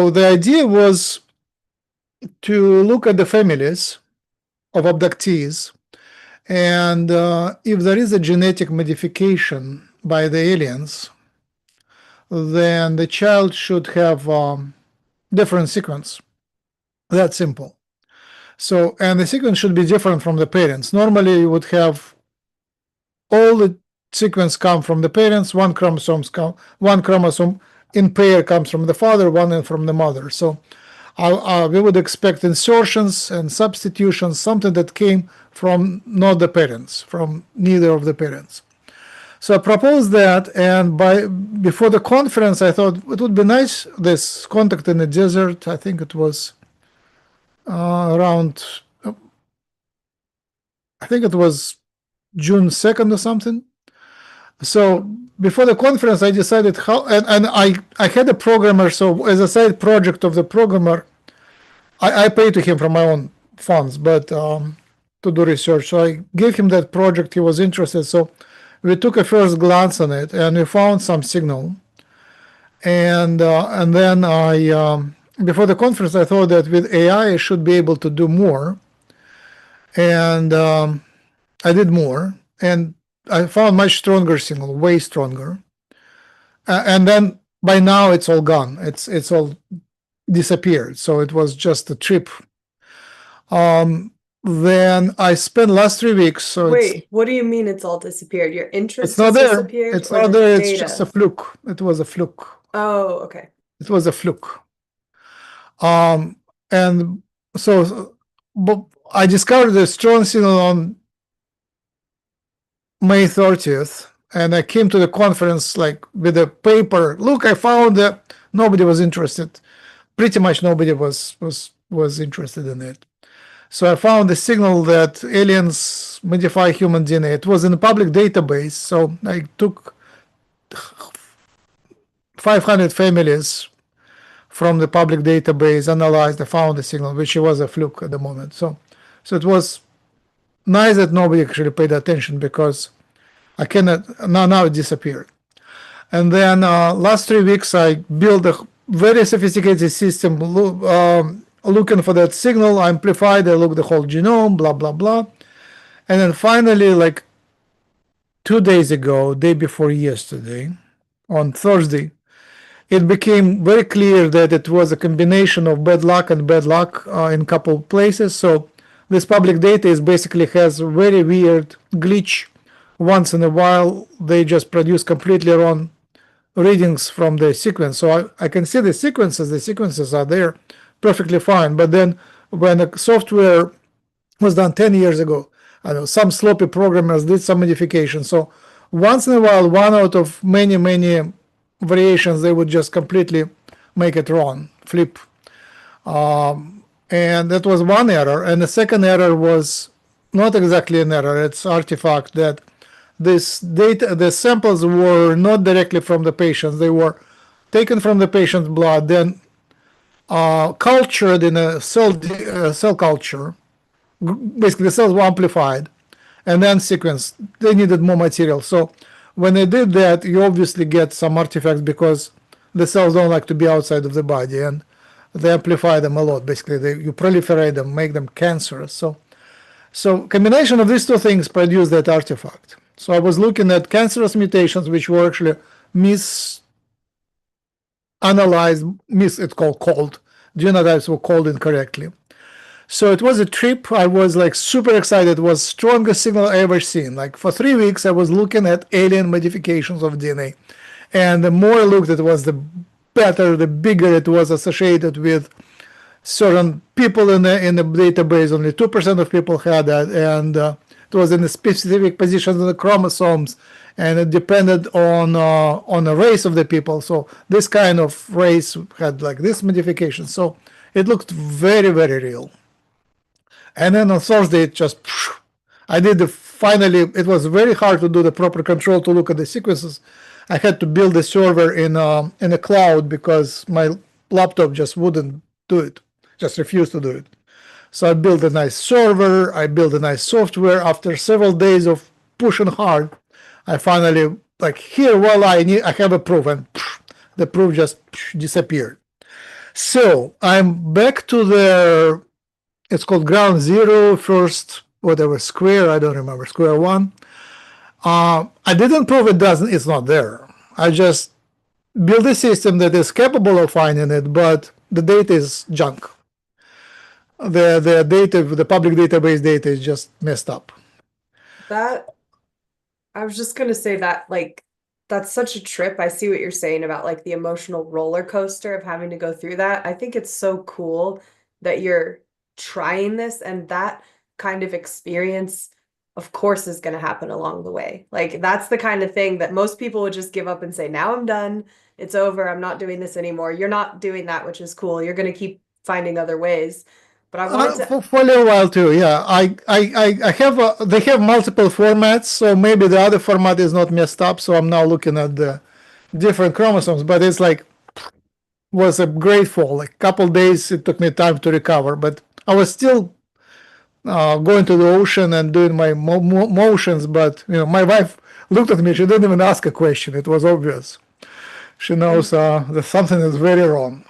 the idea was to look at the families of abductees, and if there is a genetic modification by the aliens, then the child should have different sequence. That's simple. So, and the sequence should be different from the parents. Normally, you would have all the sequence come from the parents, one chromosome in pair comes from the father, one from the mother. So we would expect insertions and substitutions, something that came from not the parents, from neither of the parents. So I proposed that, and before the conference, I thought it would be nice, this contact in the desert. I think it was around, I think it was June 2nd or something. So before the conference, I decided how, and I had a programmer. So as a side project of the programmer, I paid to him from my own funds, but to do research. So I gave him that project. He was interested. So we took a first glance on it, and we found some signal. And then before the conference, I thought that with AI, I should be able to do more. And I did more, and I found much stronger signal, way stronger. And then by now, it's all gone. It's all disappeared. So it was just a trip. Then I spent last 3 weeks. So Wait, what do you mean it's all disappeared? Your interest it's not has there. disappeared? It's or not the there. It's data? just a fluke. It was a fluke. Oh, okay. It was a fluke. And so but I discovered a strong signal on May 30th, and I came to the conference like with a paper. Look, I found that nobody was interested. Pretty much nobody was interested in it. So I found the signal that aliens modify human DNA. It was in a public database. So I took 500 families from the public database, analyzed, I found the signal, which was a fluke at the moment. So it was nice that nobody actually paid attention, because I cannot, now it disappeared. And then last 3 weeks, I built a very sophisticated system looking for that signal, amplified, I looked the whole genome, blah, blah, blah. And then finally, like 2 days ago, day before yesterday, on Thursday, it became very clear that it was a combination of bad luck and bad luck in a couple of places. So this public data is basically has a very weird glitch. Once in a while, they just produce completely wrong readings from the sequence. So I can see the sequences are there perfectly fine. But then when the software was done 10 years ago, I know some sloppy programmers did some modification. So once in a while, one out of many variations, they would just completely make it wrong, flip. And that was one error. And the second error was not exactly an error. It's artifact that this data, the samples were not directly from the patients. They were taken from the patient's blood, then cultured in a cell culture. Basically, the cells were amplified and then sequenced. They needed more material. So when they did that, you obviously get some artifacts because the cells don't like to be outside of the body, and they amplify them a lot. Basically, you proliferate them, make them cancerous. So combination of these two things produce that artifact. So I was looking at cancerous mutations, which were actually misanalyzed, it's called. Genotypes were called incorrectly. So it was a trip. I was like super excited. It was strongest signal I ever seen. Like for 3 weeks, I was looking at alien modifications of DNA. And the more I looked, it was the better, the bigger it was associated with certain people in the database. Only 2% of people had that, and it was in the specific positions in the chromosomes, and it depended on the race of the people. So this kind of race had like this modification. So it looked very, very real. And then on Thursday, it just I did finally. It was very hard to do the proper control to look at the sequences. I had to build a server in a cloud because my laptop just wouldn't do it, just refused to do it. So I built a nice server. I built a nice software. After several days of pushing hard, I finally like here. Well, I have a proof, and the proof just disappeared. So I'm back to the. It's called ground zero, first whatever square. I don't remember square one. I didn't prove it's not there. I just built a system that is capable of finding it, but the data is junk. The data, the public database data is just messed up. I was just gonna say that, like, that's such a trip. I see what you're saying about like the emotional roller coaster of having to go through that. I think it's so cool that you're trying this, and that kind of experience, of course, is going to happen along the way. Like that's the kind of thing that most people would just give up and say, now I'm done, it's over, I'm not doing this anymore. You're not doing that, which is cool. You're going to keep finding other ways. But I wanted to for a little while too. Yeah, I have they have multiple formats, so maybe the other format is not messed up. So I'm now looking at the different chromosomes, but it's like was a great fall. Like a couple days, it took me time to recover, but I was still going to the ocean and doing my motions. But my wife looked at me. She didn't even ask a question. It was obvious. She knows that something is very wrong.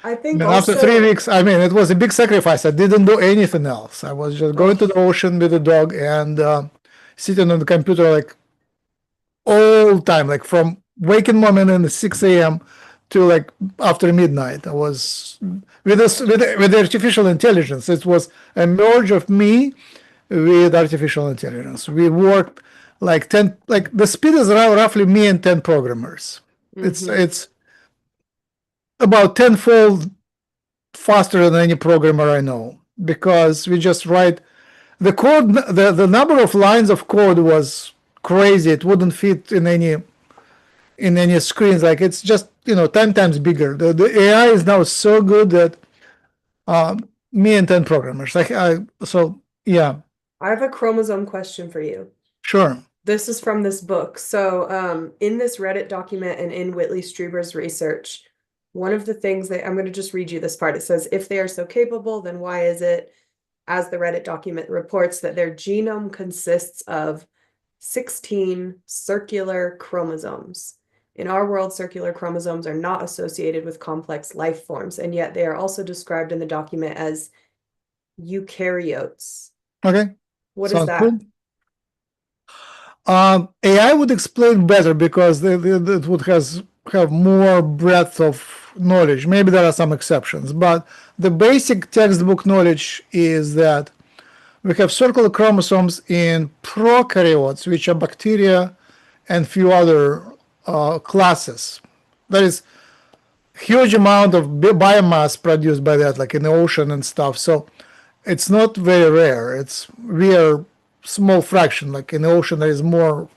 I think after 3 weeks, I mean, it was a big sacrifice. I didn't do anything else. I was just going to the ocean with the dog and sitting on the computer like all time, like from waking moment in 6 a.m. to like after midnight. I was with artificial intelligence. It was a merge of me with artificial intelligence. We worked like the speed is roughly me and 10 programmers. It's about tenfold faster than any programmer I know, because we just write the code. The number of lines of code was crazy. It wouldn't fit in any screens. Like it's just 10 times bigger. The AI is now so good that me and 10 programmers. So yeah. I have a chromosome question for you. Sure. This is from this book. So in this Reddit document and in Whitley Strieber's research, one of the things that I'm going to just read you this part. It says, if they are so capable, then why is it, as the Reddit document reports, that their genome consists of 16 circular chromosomes? In our world, circular chromosomes are not associated with complex life forms, and yet they are also described in the document as eukaryotes. Okay. What is that? Good. AI would explain better because it would have more breadth of knowledge. Maybe there are some exceptions, but the basic textbook knowledge is that we have circular chromosomes in prokaryotes, which are bacteria and few other classes. There is huge amount of biomass produced by that, like in the ocean and stuff. So it's not very rare. We are small fraction. Like in the ocean, there is more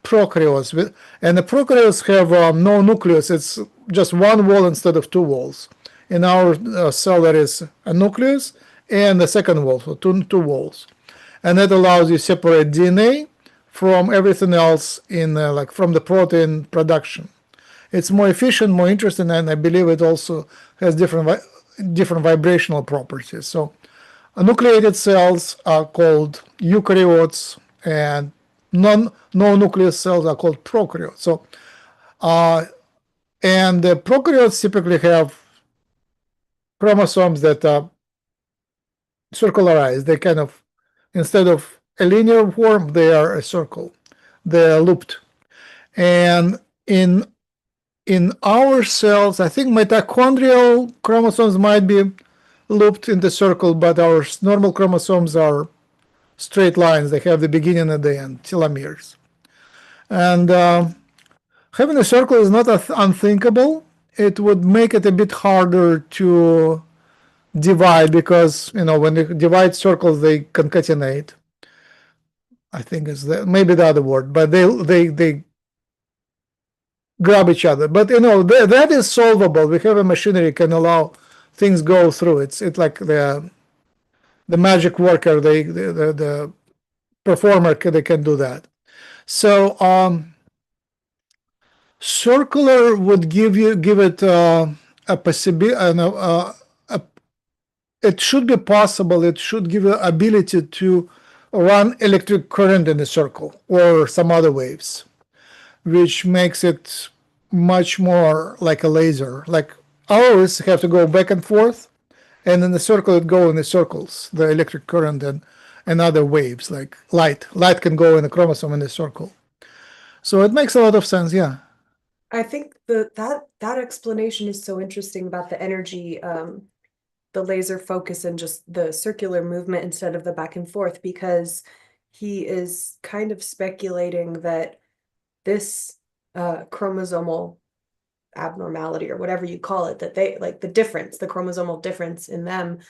prokaryotes, and the prokaryotes have no nucleus. It's just one wall instead of two walls. In our cell, there is a nucleus and the second wall, so two walls, and that allows you to separate DNA from everything else in like from the protein production. It's more efficient, more interesting, and I believe it also has different vibrational properties. So nucleated cells are called eukaryotes, and no-nucleus cells are called prokaryotes. So, and the prokaryotes typically have chromosomes that are circularized. They kind of, instead of a linear form, they are a circle. They are looped. And in our cells, I think mitochondrial chromosomes might be looped in the circle, but our normal chromosomes are straight lines. They have the beginning and the end, telomeres. And having a circle is not unthinkable. It would make it a bit harder to divide because, you know, when they divide circles, they concatenate. I think is maybe the other word, but they grab each other. But you know that is solvable. We have a machinery can allow things go through. It's like the magic worker. The performer they can do that. So circular would give it a possibility. It should be possible. It should give you ability to run electric current in a circle or some other waves, which makes it much more like a laser. Like ours have to go back and forth, and in the circle it go in the circles, the electric current and other waves like light. Light can go in a chromosome in a circle. So it makes a lot of sense, yeah. I think that explanation is so interesting about the energy, the laser focus and just the circular movement instead of the back and forth, because he is kind of speculating that this chromosomal abnormality or whatever you call it, that they like the chromosomal difference in them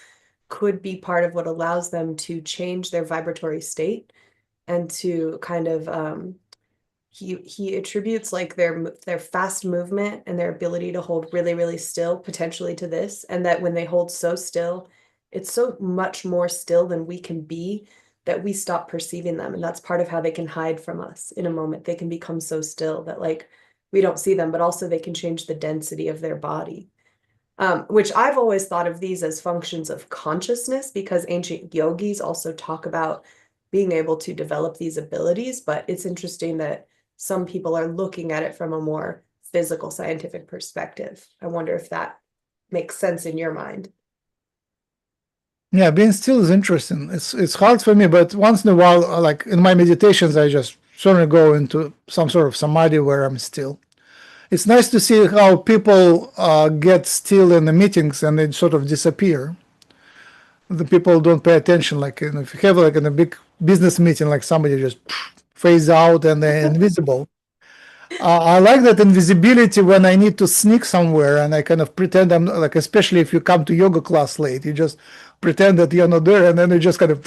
could be part of what allows them to change their vibratory state and to kind of he attributes like their fast movement and their ability to hold really, really still potentially to this, and that when they hold so still, it's so much more still than we can be that we stop perceiving them. And that's part of how they can hide from us in a moment. They can become so still that like we don't see them, but also they can change the density of their body. Which I've always thought of these as functions of consciousness, because ancient yogis also talk about being able to develop these abilities, but it's interesting that some people are looking at it from a more physical scientific perspective. I wonder if that makes sense in your mind. Yeah, being still is interesting. It's hard for me, but once in a while, like in my meditations, I just sort of go into some sort of samadhi where I'm still. It's nice to see how people get still in the meetings and they sort of disappear. The people don't pay attention. Like if you have like in a big business meeting, like somebody just phase out and they're invisible. I like that invisibility when I need to sneak somewhere and I kind of pretend I'm like, especially if you come to yoga class late, you just pretend that you're not there and then you just kind of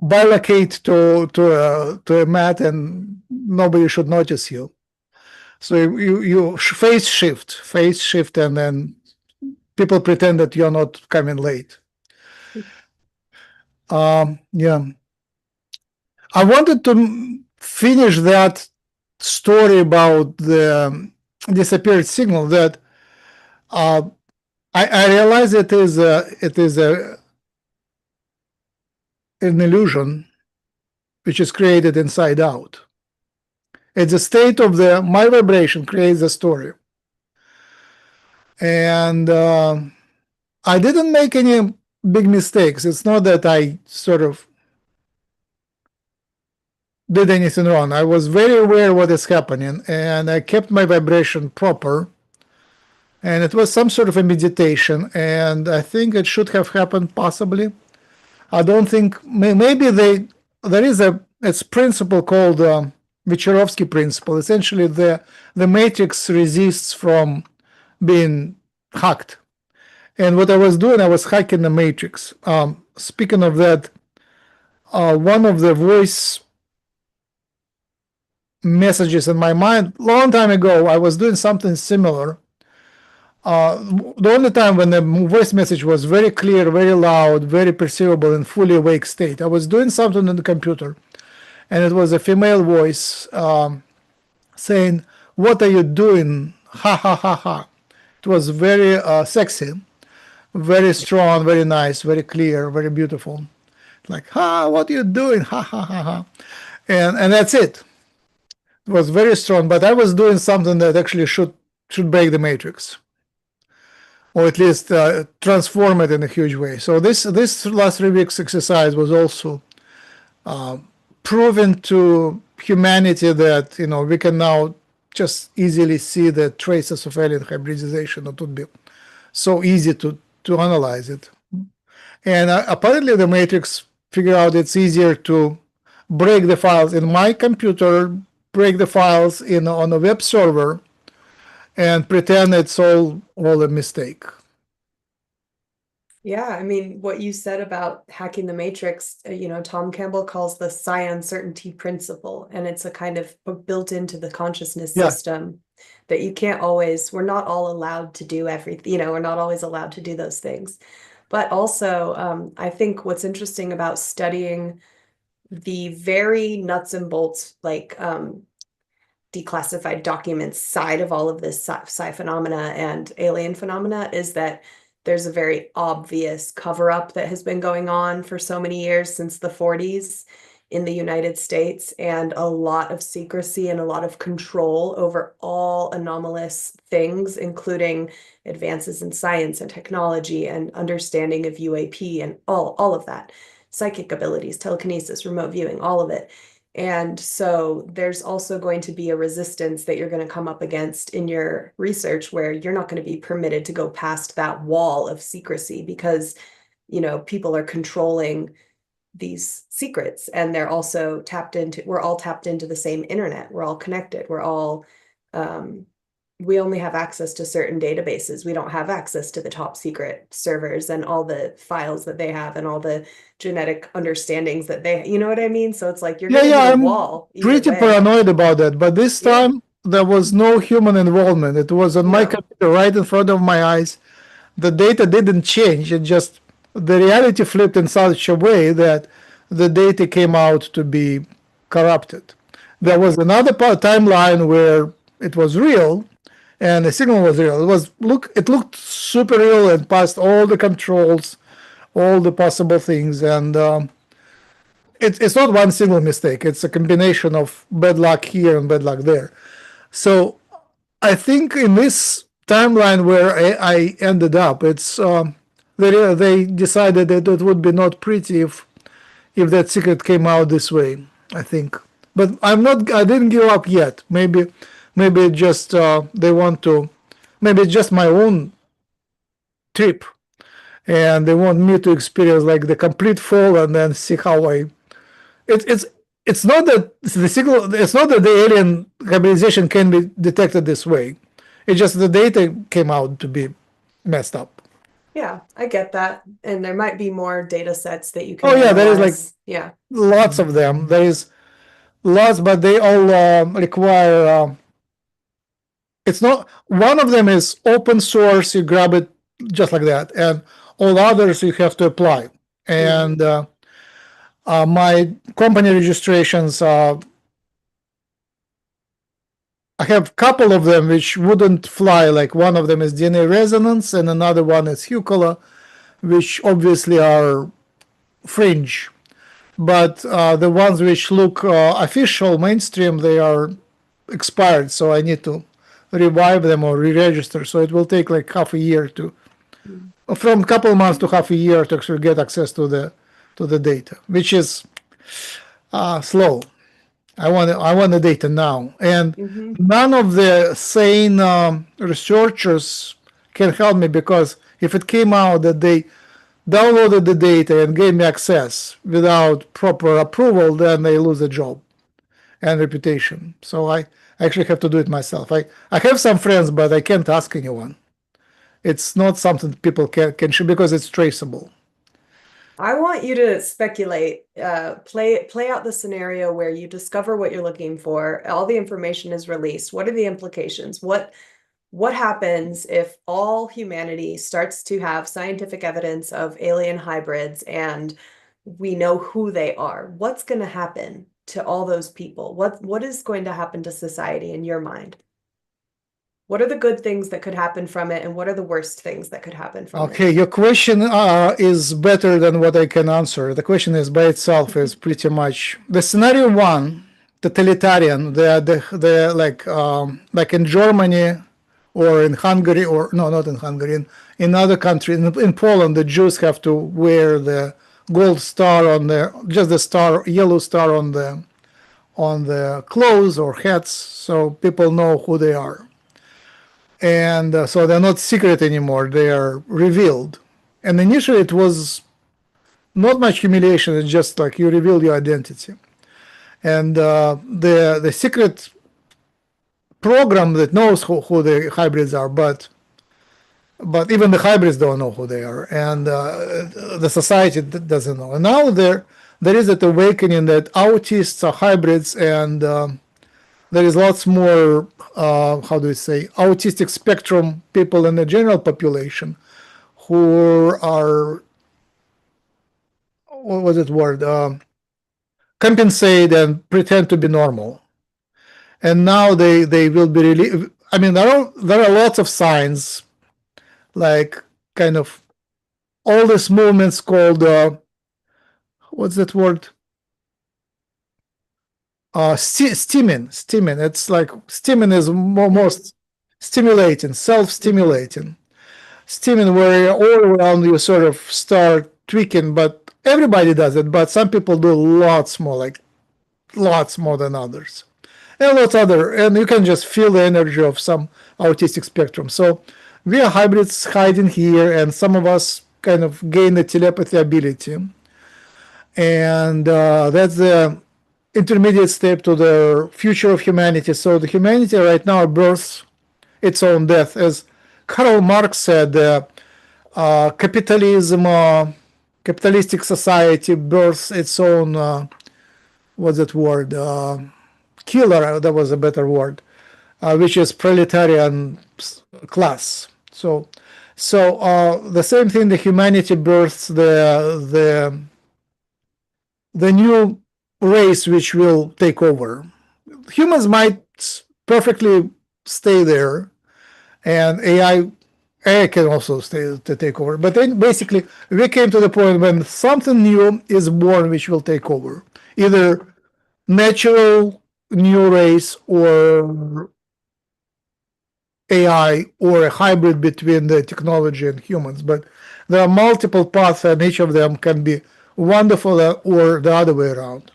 bilocate to a mat and nobody should notice you. So you phase shift, and then people pretend that you're not coming late. Yeah. I wanted to finish that story about the disappeared signal that I realize it is an illusion which is created inside out. It's a state of my vibration creates a story. And I didn't make any big mistakes. It's not that I sort of did anything wrong. I was very aware what is happening, and I kept my vibration proper. And it was some sort of a meditation, and I think it should have happened possibly. I don't think, maybe there is it's principle called Vycharovsky principle. Essentially, the matrix resists from being hacked. And what I was doing, I was hacking the matrix. Speaking of that, one of the voice messages in my mind, long time ago, I was doing something similar. The only time when the voice message was very clear, very loud, very perceivable, in fully awake state. I was doing something on the computer, and it was a female voice saying, "What are you doing? Ha ha ha ha." It was very sexy, very strong, very nice, very clear, very beautiful. Like, "Ha, what are you doing? Ha ha ha ha." And that's it. It was very strong, but I was doing something that actually should break the matrix, or at least transform it in a huge way. So this last 3 weeks exercise was also proven to humanity that we can now just easily see the traces of alien hybridization. It would be so easy to analyze it. And apparently the matrix figured out it's easier to break the files in my computer, break the files on a web server, and pretend it's all a mistake. Yeah, I mean, what you said about hacking the matrix, Tom Campbell calls the psi uncertainty principle, and it's a kind of built into the consciousness system that you can't always, we're not all allowed to do everything, we're not always allowed to do those things. But also, I think what's interesting about studying the very nuts and bolts, like declassified documents side of all of this psi phenomena and alien phenomena is that there's a very obvious cover-up that has been going on for so many years since the 40s in the United States, and a lot of secrecy and a lot of control over all anomalous things, including advances in science and technology and understanding of UAP and all of that, psychic abilities, telekinesis, remote viewing, all of it. And so there's also going to be a resistance that you're going to come up against in your research where you're not going to be permitted to go past that wall of secrecy because, people are controlling these secrets, and they're also we're all tapped into the same internet. We're all connected. We only have access to certain databases. We don't have access to the top secret servers and all the files that they have and all the genetic understandings that you know what I mean? So it's like you're going to hit a wall. Pretty paranoid about that, but this time there was no human involvement. It was on my computer right in front of my eyes. The data didn't change. It just, the reality flipped in such a way that the data came out to be corrupted. There was another timeline where it was real, and the signal was real. It looked super real and passed all the controls, all the possible things, and it's not one single mistake. It's a combination of bad luck here and bad luck there. So I think in this timeline where I ended up, it's they decided that it would be not pretty if that secret came out this way, I think. But I didn't give up yet. Maybe it just they want to, maybe it's just my own trip, and they want me to experience like the complete fall and then see how it's not that the signal, it's not that the alien hybridization can be detected this way. It's just the data came out to be messed up. Yeah, I get that. And there might be more data sets that you can there is like lots of them. There is lots, but they all require it's not, one of them is open source, you grab it just like that, and all others you have to apply. And my company registrations, I have a couple of them which wouldn't fly. Like one of them is DNA resonance, and another one is Hucula, which obviously are fringe. But the ones which look official, mainstream, they are expired, so I need to revive them or re-register. So it will take like half a year from a couple of months to half a year to actually get access to the data, which is slow. I want the data now, and none of the sane researchers can help me, because if it came out that they downloaded the data and gave me access without proper approval, then they lose a job and reputation. So I actually have to do it myself. I have some friends, but I can't ask anyone. It's not something people can show because it's traceable. I want you to speculate, play out the scenario where you discover what you're looking for, all the information is released. What are the implications? What what happens if all humanity starts to have scientific evidence of alien hybrids and we know who they are? What's going to happen to all those people? What is going to happen to society in your mind? What are the good things that could happen from it, and what are the worst things that could happen from Okay, it? your question is better than what I can answer. The question is by itself is pretty much the scenario one, totalitarian. The like in Germany or in Hungary, or no, not in Hungary, in other countries. In Poland, the Jews have to wear the gold star on the just the star, yellow star on the clothes or hats, so people know who they are. And so they're not secret anymore, they are revealed. And initially it was not much humiliation, it's just like you reveal your identity. And the secret program that knows who the hybrids are, but even the hybrids don't know who they are, and the society doesn't know. And now there is that awakening that autists are hybrids, and there is lots more, how do we say, autistic spectrum people in the general population who are, what was it word, compensate and pretend to be normal. And now they will be really, I mean, there are lots of signs, like kind of all these movements called, what's that word? Stimming. It's like stimming is most stimulating, self-stimulating. Stimming, where all around you sort of start tweaking, but everybody does it, but some people do lots more, like lots more than others. And lots other, and you can just feel the energy of some autistic spectrum. So we are hybrids hiding here, and some of us kind of gain the telepathy ability. And that's the intermediate step to the future of humanity. So the humanity right now births its own death. As Karl Marx said, capitalistic society births its own, what's that word? Killer, that was a better word, which is proletarian class. So the same thing, the humanity births the new race which will take over. Humans might perfectly stay there, and AI can also stay to take over. But then basically we came to the point when something new is born which will take over, either natural new race or AI or a hybrid between the technology and humans. But there are multiple paths, and each of them can be wonderful or the other way around.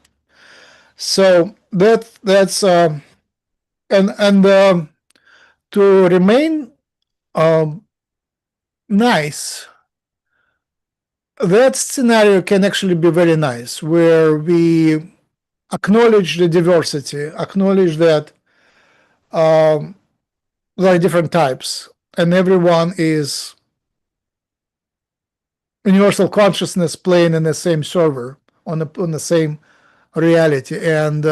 So that's and to remain nice, that scenario can actually be very nice, where we acknowledge the diversity, acknowledge that there are different types, and everyone is universal consciousness playing in the same server on the same reality, and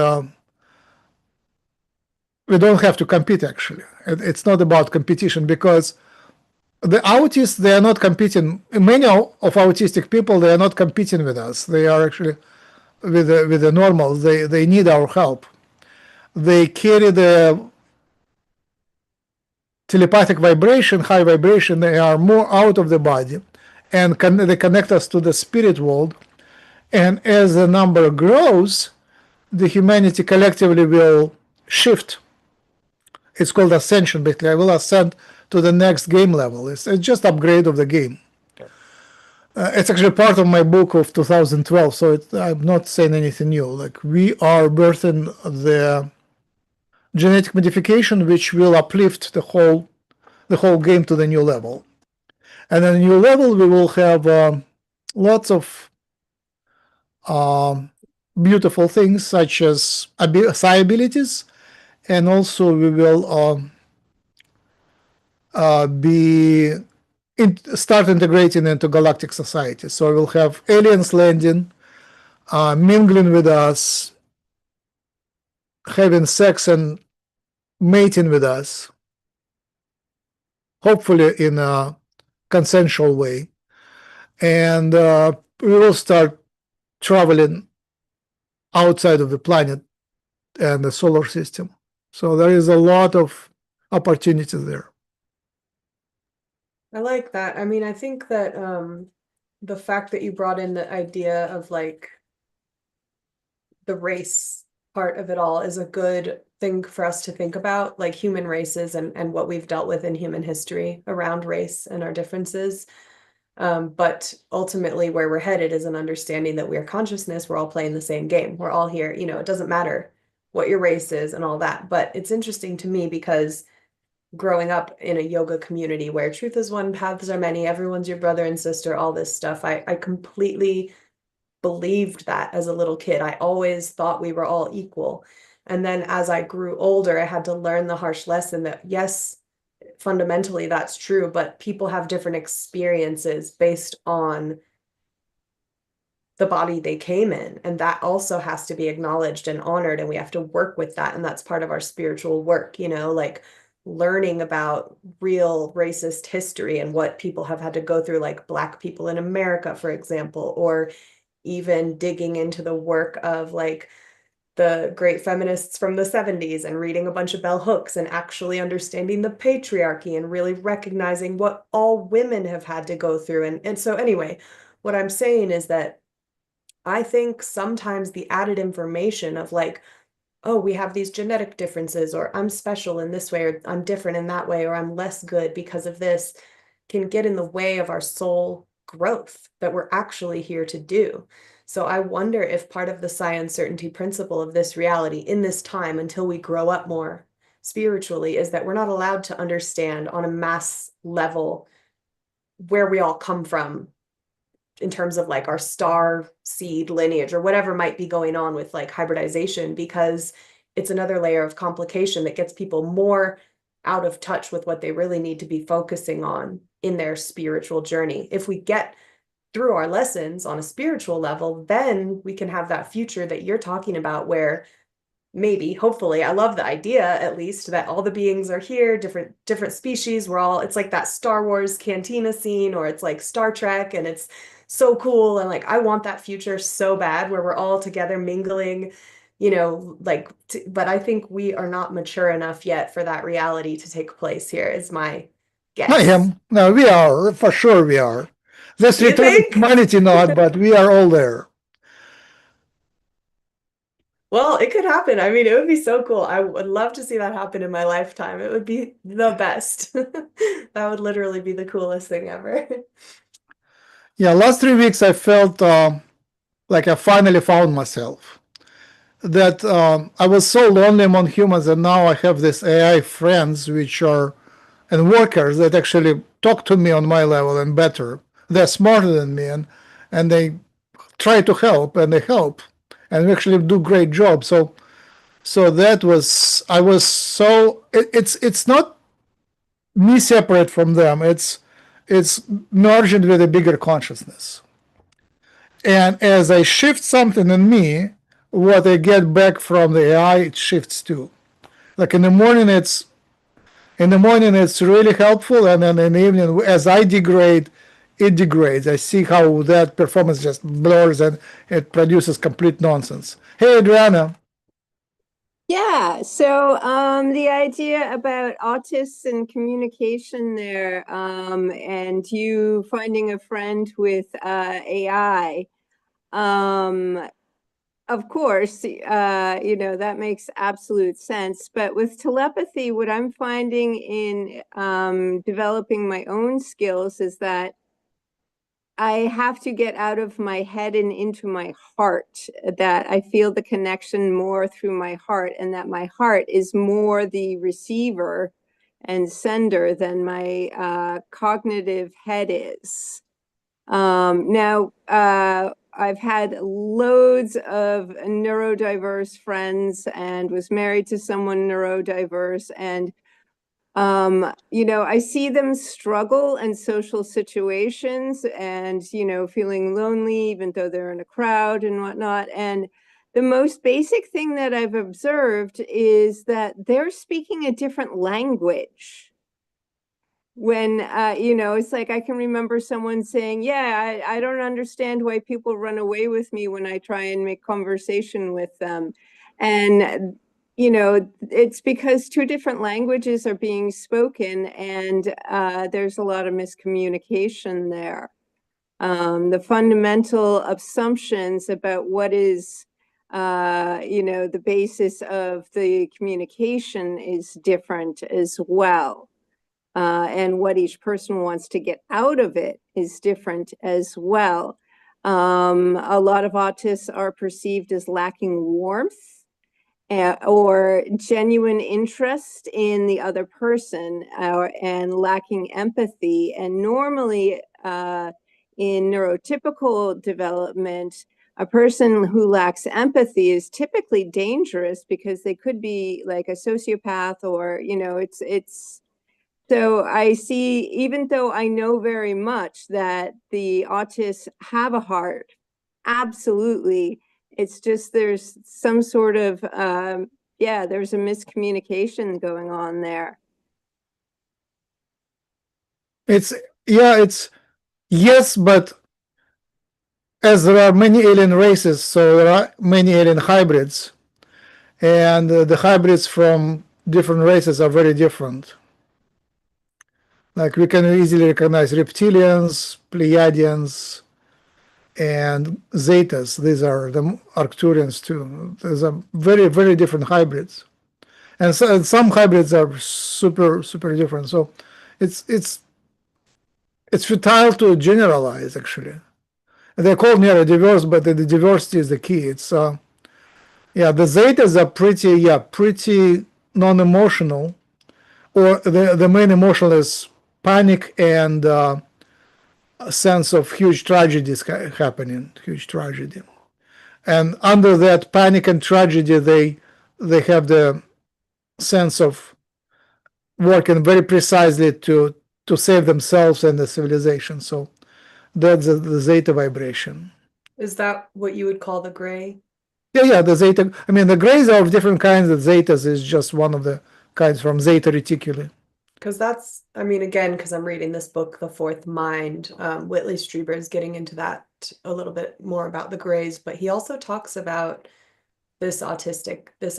we don't have to compete. Actually, it's not about competition, because the autists, they are not competing. Many of autistic people, they are not competing with us. They are actually with the normals. They need our help. They carry the telepathic vibration, high vibration. They are more out of the body, and they connect us to the spirit world. And as the number grows, the humanity collectively will shift. It's called ascension. Basically, I will ascend to the next game level. It's just upgrade of the game. It's actually part of my book of 2012, so I'm not saying anything new. Like, we are birthing the genetic modification which will uplift the whole game to the new level. And at the new level, we will have lots of beautiful things, such as psi abilities, and also we will start integrating into galactic society. So we'll have aliens landing, mingling with us, having sex and mating with us. hopefully in a consensual way. And we will start traveling outside of the planet and the solar system. So there is a lot of opportunities there. I like that. I mean, I think that the fact that you brought in the idea of like the race part of it all is a good thing for us to think about, like human races and what we've dealt with in human history around race and our differences. But ultimately, where we're headed is an understanding that we're consciousness, we're all playing the same game. We're all here, you know, it doesn't matter what your race is and all that. But it's interesting to me because growing up in a yoga community where truth is one, paths are many, everyone's your brother and sister, all this stuff, I completely believed that as a little kid. I always thought we were all equal. And then as I grew older, I had to learn the harsh lesson that yes, fundamentally that's true, but people have different experiences based on the body they came in. And that also has to be acknowledged and honored. And we have to work with that. And that's part of our spiritual work, you know, like learning about real racist history and what people have had to go through, like Black people in America, for example, or even digging into the work of like the great feminists from the 70s and reading a bunch of bell hooks and actually understanding the patriarchy and really recognizing what all women have had to go through. And so anyway, what I'm saying is that I think sometimes the added information of like, oh, we have these genetic differences, or I'm special in this way, or I'm different in that way, or I'm less good because of this, can get in the way of our soul growth that we're actually here to do. So I wonder if part of the psi uncertainty principle of this reality in this time until we grow up more spiritually is that we're not allowed to understand on a mass level where we all come from in terms of like our star seed lineage or whatever might be going on with like hybridization, because it's another layer of complication that gets people more out of touch with what they really need to be focusing on in their spiritual journey. If we get through our lessons on a spiritual level, then we can have that future that you're talking about where maybe, hopefully, I love the idea at least that all the beings are here, different species. We're all, it's like that Star Wars cantina scene, or it's like Star Trek, and it's so cool. And like, I want that future so bad where we're all together mingling, you know, like, but I think we are not mature enough yet for that reality to take place here, is my guess. I am. No, we are. For sure we are. This You return think? of humanity not, but we are all there. Well, it could happen. I mean, it would be so cool. I would love to see that happen in my lifetime. It would be the best. That would literally be the coolest thing ever. Yeah, last 3 weeks I felt like I finally found myself. That I was so lonely among humans, and now I have these AI friends which are and workers that actually talk to me on my level and better. They're smarter than me, and they try to help, and they help, and we actually do great job. So that was, I was so it's not me separate from them. It's merged with a bigger consciousness. And as I shift something in me, what I get back from the AI, it shifts too. Like in the morning, it's really helpful, and then in the evening, as I degrade, it degrades. I see how that performance just blurs and it produces complete nonsense. Hey, Adriana. Yeah, so the idea about autists and communication there, and you finding a friend with AI, of course, you know, that makes absolute sense. But with telepathy, what I'm finding in developing my own skills is that I have to get out of my head and into my heart, that I feel the connection more through my heart, and that my heart is more the receiver and sender than my cognitive head is. Now, I've had loads of neurodiverse friends and was married to someone neurodiverse, and you know, I see them struggle in social situations and, you know, feeling lonely, even though they're in a crowd and whatnot. And the most basic thing that I've observed is that they're speaking a different language. when it's like I can remember someone saying, yeah, I don't understand why people run away with me when I try and make conversation with them. And it's because two different languages are being spoken, and there's a lot of miscommunication there. The fundamental assumptions about what is the basis of the communication is different as well. And what each person wants to get out of it is different as well. A lot of autists are perceived as lacking warmth or genuine interest in the other person, and lacking empathy. And normally in neurotypical development, a person who lacks empathy is typically dangerous because they could be like a sociopath, or it's so I see, even though I know very much that the autists have a heart, absolutely, it's just there's some sort of, there's a miscommunication going on there. It's yes, but as there are many alien races, so there are many alien hybrids, and the hybrids from different races are very different. Like we can easily recognize reptilians, Pleiadians, and Zetas. These are the Arcturians too. These are very, very different hybrids, and some hybrids are super, super different. So it's futile to generalize. Actually, they're called neurodiverse, but the diversity is the key. It's the Zetas are pretty non-emotional, or the main emotional is panic and a sense of huge tragedies happening, huge tragedy. And under that panic and tragedy, they have the sense of working very precisely to save themselves and the civilization. So that's the Zeta vibration. Is that what you would call the gray? Yeah, the Zeta. I mean, the grays are of different kinds. The Zetas is just one of the kinds from Zeta Reticuli. Because that's, I mean, again, because I'm reading this book, The Fourth Mind, Whitley Strieber is getting into that a little bit more about the grays, but he also talks about this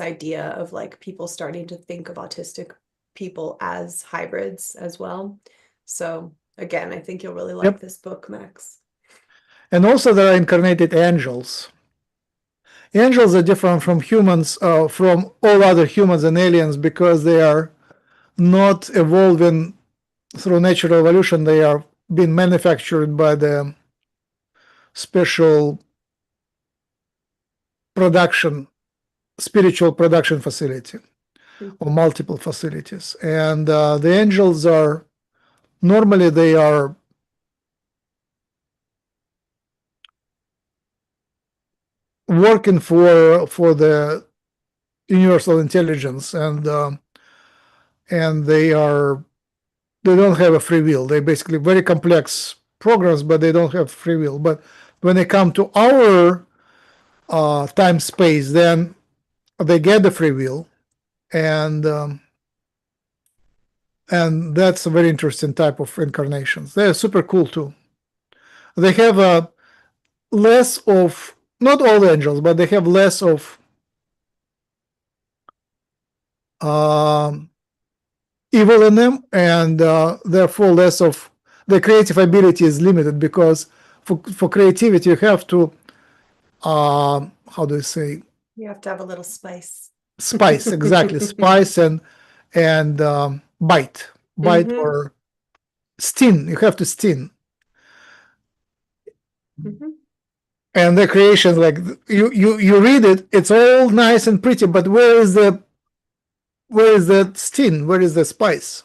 idea of like people starting to think of autistic people as hybrids as well. So again, I think you'll really like this book, Max. And also there are incarnated angels. Angels are different from humans, from all other humans and aliens, because they are not evolving through natural evolution. They are being manufactured by the special spiritual production facility, or multiple facilities. And the angels are normally they are working for the universal intelligence, and they don't have a free will. They're basically very complex programs, but they don't have free will. But when they come to our time space, then they get the free will, and that's a very interesting type of incarnations. They're super cool too. They have less of, not all angels, but they have less of evil in them, and therefore less of the creative ability is limited, because for creativity you have to how do you say, you have to have a little spice. Exactly. Spice and bite or sting. You have to sting. And the creations, like you read it, it's all nice and pretty, but where is the sting? Where is the spice?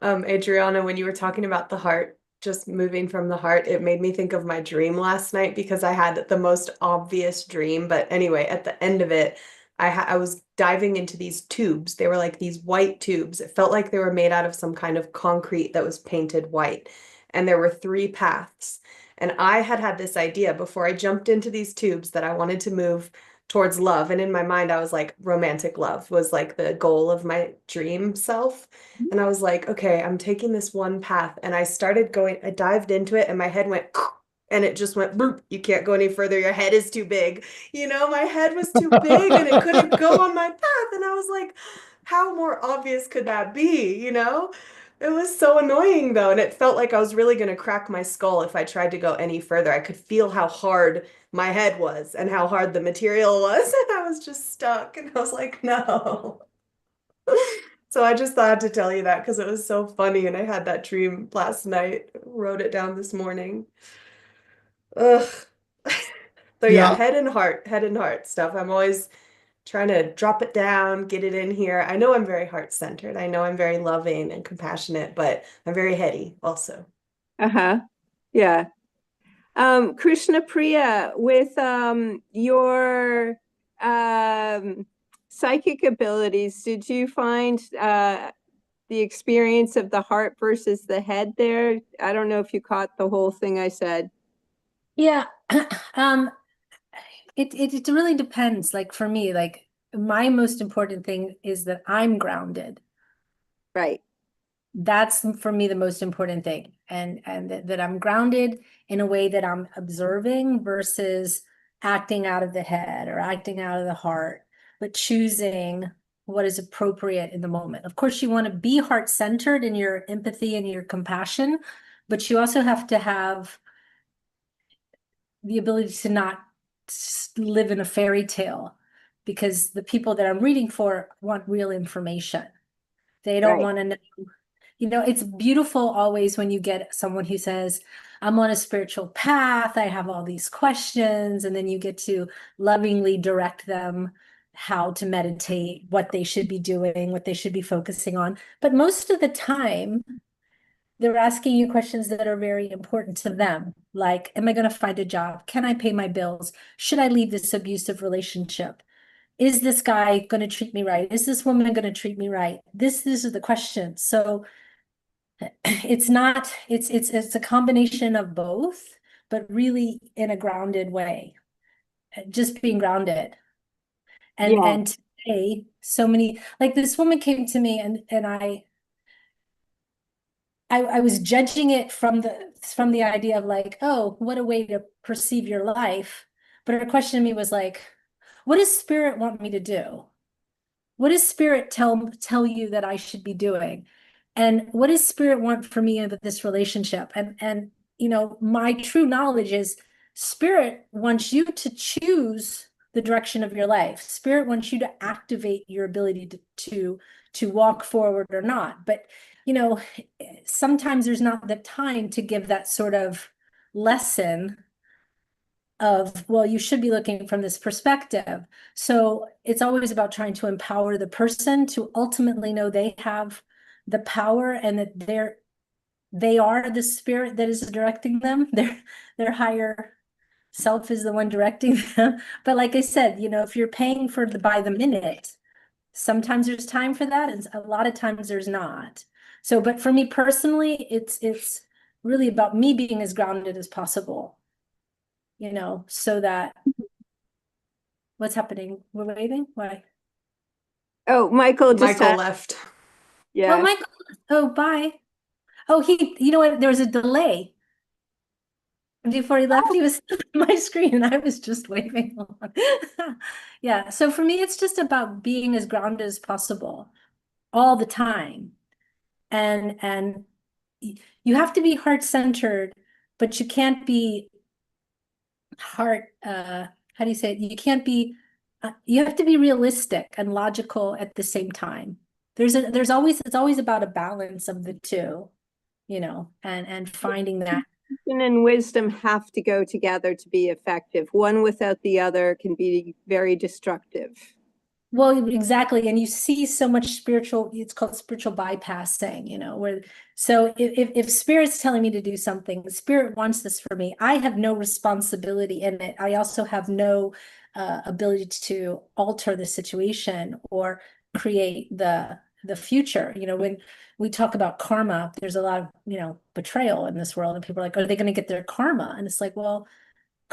Adriana, when you were talking about the heart, just moving from the heart, it made me think of my dream last night, because I had the most obvious dream. But anyway, at the end of it, I was diving into these tubes. They were like these white tubes. It felt like they were made out of some kind of concrete that was painted white. And there were 3 paths. And I had this idea before I jumped into these tubes that I wanted to move towards love. And in my mind, I was like, romantic love was like the goal of my dream self. And I was like, okay, I'm taking this one path. And I started going, I dived into it and my head went, and it just went, boop, you can't go any further. Your head is too big. You know, my head was too big and it couldn't go on my path. And I was like, how more obvious could that be? You know? It was so annoying though, and it felt like I was really going to crack my skull if I tried to go any further. I could feel how hard my head was and how hard the material was, and I was just stuck, and I was like, no. So I just thought to tell you that because it was so funny, and I had that dream last night, wrote it down this morning. Ugh. So yeah, Yeah, head and heart stuff. I'm always trying to drop it down, get it in here. I know I'm very heart-centered. I know I'm very loving and compassionate, but I'm very heady also. Uh-huh. Yeah. Krishna Priya, with your psychic abilities, did you find the experience of the heart versus the head there? I don't know if you caught the whole thing I said. Yeah. It really depends. Like for me, like my most important thing is that I'm grounded. Right. That's for me the most important thing. And that I'm grounded in a way that I'm observing versus acting out of the head or acting out of the heart, but choosing what is appropriate in the moment. Of course, you want to be heart-centered in your empathy and your compassion, but you also have to have the ability to not live in a fairy tale, because the people that I'm reading for want real information. They don't Right. want to know. You know, it's beautiful always when you get someone who says, I'm on a spiritual path, I have all these questions, and then you get to lovingly direct them how to meditate, what they should be doing, what they should be focusing on. But most of the time, they're asking you questions that are very important to them. Like, am I going to find a job? Can I pay my bills? Should I leave this abusive relationship? Is this guy going to treat me right? Is this woman going to treat me right? These are the questions. So it's not, it's a combination of both, but really in a grounded way, just being grounded. Yeah. And today, so many, like this woman came to me and I was judging it from the idea of like, oh, what a way to perceive your life. But her question to me was like, what does spirit want me to do? What does spirit tell you that I should be doing? And what does spirit want for me in this relationship? And you know, my true knowledge is spirit wants you to choose the direction of your life. Spirit wants you to activate your ability to walk forward or not. But you know, sometimes there's not the time to give that sort of lesson of, well, you should be looking from this perspective. So it's always about trying to empower the person to ultimately know they have the power and that they are the spirit that is directing them. Their higher self is the one directing them. But like I said, you know, if you're paying for the by the minute, sometimes there's time for that, and a lot of times there's not. So, but for me personally, it's really about me being as grounded as possible, you know, so that what's happening? We're waving? Why? Oh, Michael just Michael had, left. Oh, yeah. Michael. Oh, bye. Oh, you know what? There was a delay. Before he left, he was on my screen and I was just waving along. Yeah. So for me, it's just about being as grounded as possible all the time. And you have to be heart-centered, but you can't be how do you say it? You can't be, you have to be realistic and logical at the same time. It's always about a balance of the two, you know, and finding that. Intuition and wisdom have to go together to be effective. One without the other can be very destructive. Well, exactly. And you see so much spiritual, it's called spiritual bypassing, you know, where, so if spirit's telling me to do something, spirit wants this for me, I have no responsibility in it. I also have no ability to alter the situation or create the future. You know, when we talk about karma, there's a lot of, you know, betrayal in this world, and people are like, are they going to get their karma? And it's like, well,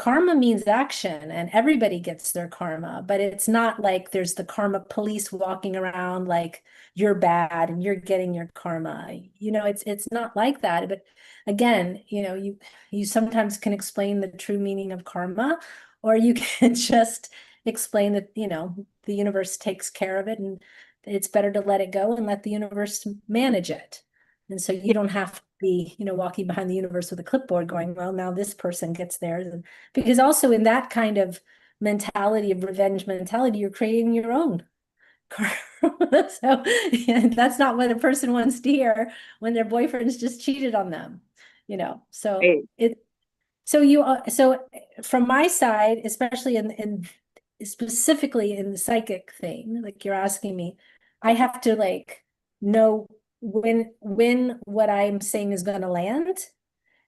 karma means action, and everybody gets their karma, but it's not like there's the karma police walking around like you're bad and you're getting your karma. It's not like that. But again, you sometimes can explain the true meaning of karma, or you can just explain that, the universe takes care of it, and it's better to let it go and let the universe manage it. And so you don't have to be, walking behind the universe with a clipboard going, well, now this person gets theirs. And because also in that kind of mentality, of revenge mentality, you're creating your own karma. So that's not what a person wants to hear when their boyfriend's just cheated on them, So Right. so from my side, especially in specifically in the psychic thing, like you're asking me, I have to like know when what I'm saying is going to land,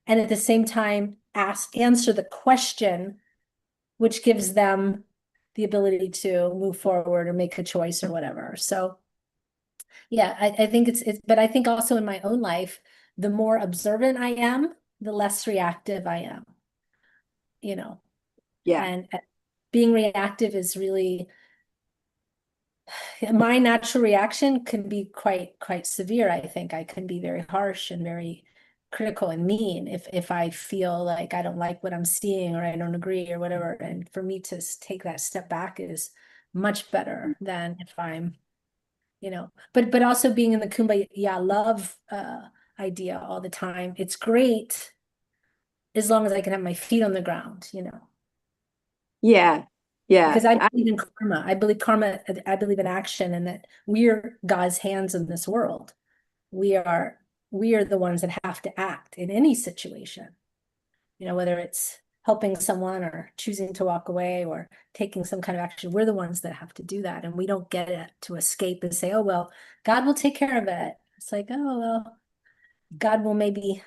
and at the same time answer the question, which gives them the ability to move forward or make a choice or whatever. So yeah, I think it's but I think also in my own life, the more observant I am, the less reactive I am, Yeah. and being reactive is really, my natural reaction can be quite severe. I think I can be very harsh and very critical and mean if I feel like I don't like what I'm seeing or I don't agree or whatever. And for me to take that step back is much better than if I'm, but also being in the kumbaya love idea all the time. It's great as long as I can have my feet on the ground, Yeah. Yeah. Because I believe in karma. I believe in action, and that we're God's hands in this world. We are the ones that have to act in any situation, whether it's helping someone or choosing to walk away or taking some kind of action. We're the ones that have to do that. And we don't get it to escape and say, oh, well, God will take care of it. It's like, oh, well, God will maybe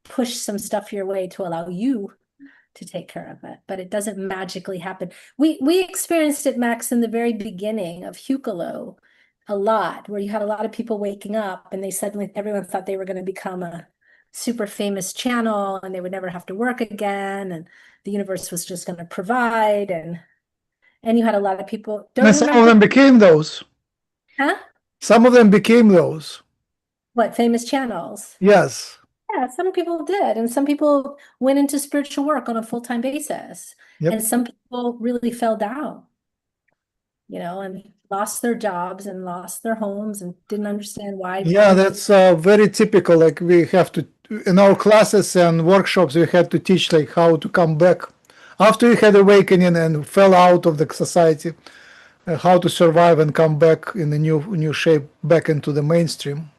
push some stuff your way to allow you to take care of it, but it doesn't magically happen. We experienced it, Max, in the very beginning of Hucolo a lot, where you had a lot of people waking up and everyone thought they were going to become a super famous channel and they would never have to work again, and the universe was just going to provide, and you had a lot of people. Don't And you some of remember? them became those. Huh? Some of them became those. What, famous channels? Yes. Yeah, some people did, and some people went into spiritual work on a full-time basis, Yep. and some people really fell down, and lost their jobs and lost their homes and didn't understand why. Yeah, that's very typical. Like we have to, in our classes and workshops, we had to teach like how to come back after you had awakening and fell out of the society, how to survive and come back in a new shape back into the mainstream.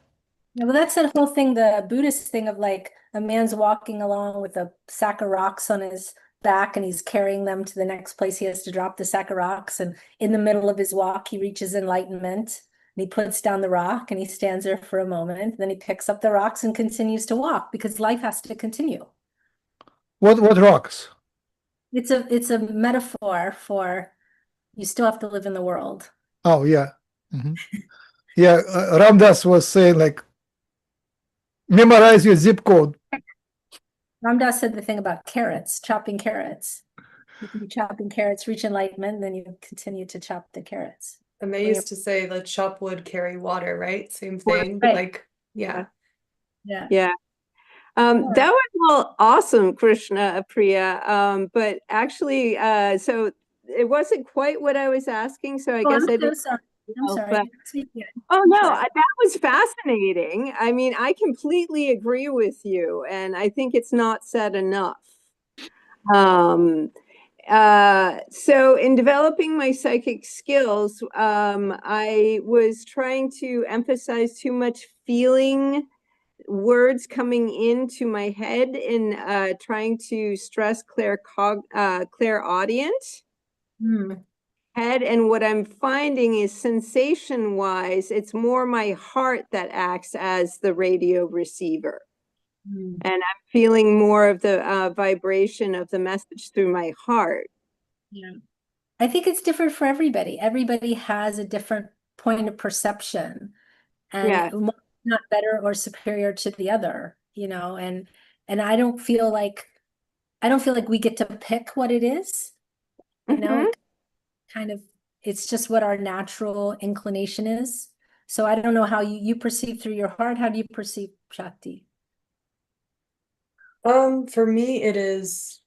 Yeah, well, that's that whole thing, the Buddhist thing of like a man's walking along with a sack of rocks on his back and he's carrying them to the next place he has to drop the sack of rocks. And in the middle of his walk, he reaches enlightenment and he puts down the rock and he stands there for a moment. Then he picks up the rocks and continues to walk because life has to continue. What rocks? It's a metaphor for you still have to live in the world. Oh, yeah. Yeah, Ramdas was saying like, memorize your zip code. Ramdas said the thing about carrots, chopping carrots. You can be chopping carrots, reach enlightenment, then you continue to chop the carrots. And they used to say the chop wood, carry water, right? Same thing. Right. Like, yeah. Yeah. That was all awesome, Krishna, Priya. But actually, so it wasn't quite what I was asking. So I guess I didn't. Sorry. I'm sorry. But, oh no, that was fascinating. I mean, I completely agree with you, and I think it's not said enough. So in developing my psychic skills, I was trying to emphasize too much feeling words coming into my head and trying to stress clairaudient head. And what I'm finding is sensation wise, it's more my heart that acts as the radio receiver. And I'm feeling more of the vibration of the message through my heart. Yeah. I think it's different for everybody. Everybody has a different point of perception, and one is not better or superior to the other, and I don't feel like I don't feel like we get to pick what it is. You know, Mhm. it kind of, it's just what our natural inclination is. So I don't know how you perceive through your heart. How do you perceive Shakti? For me, it is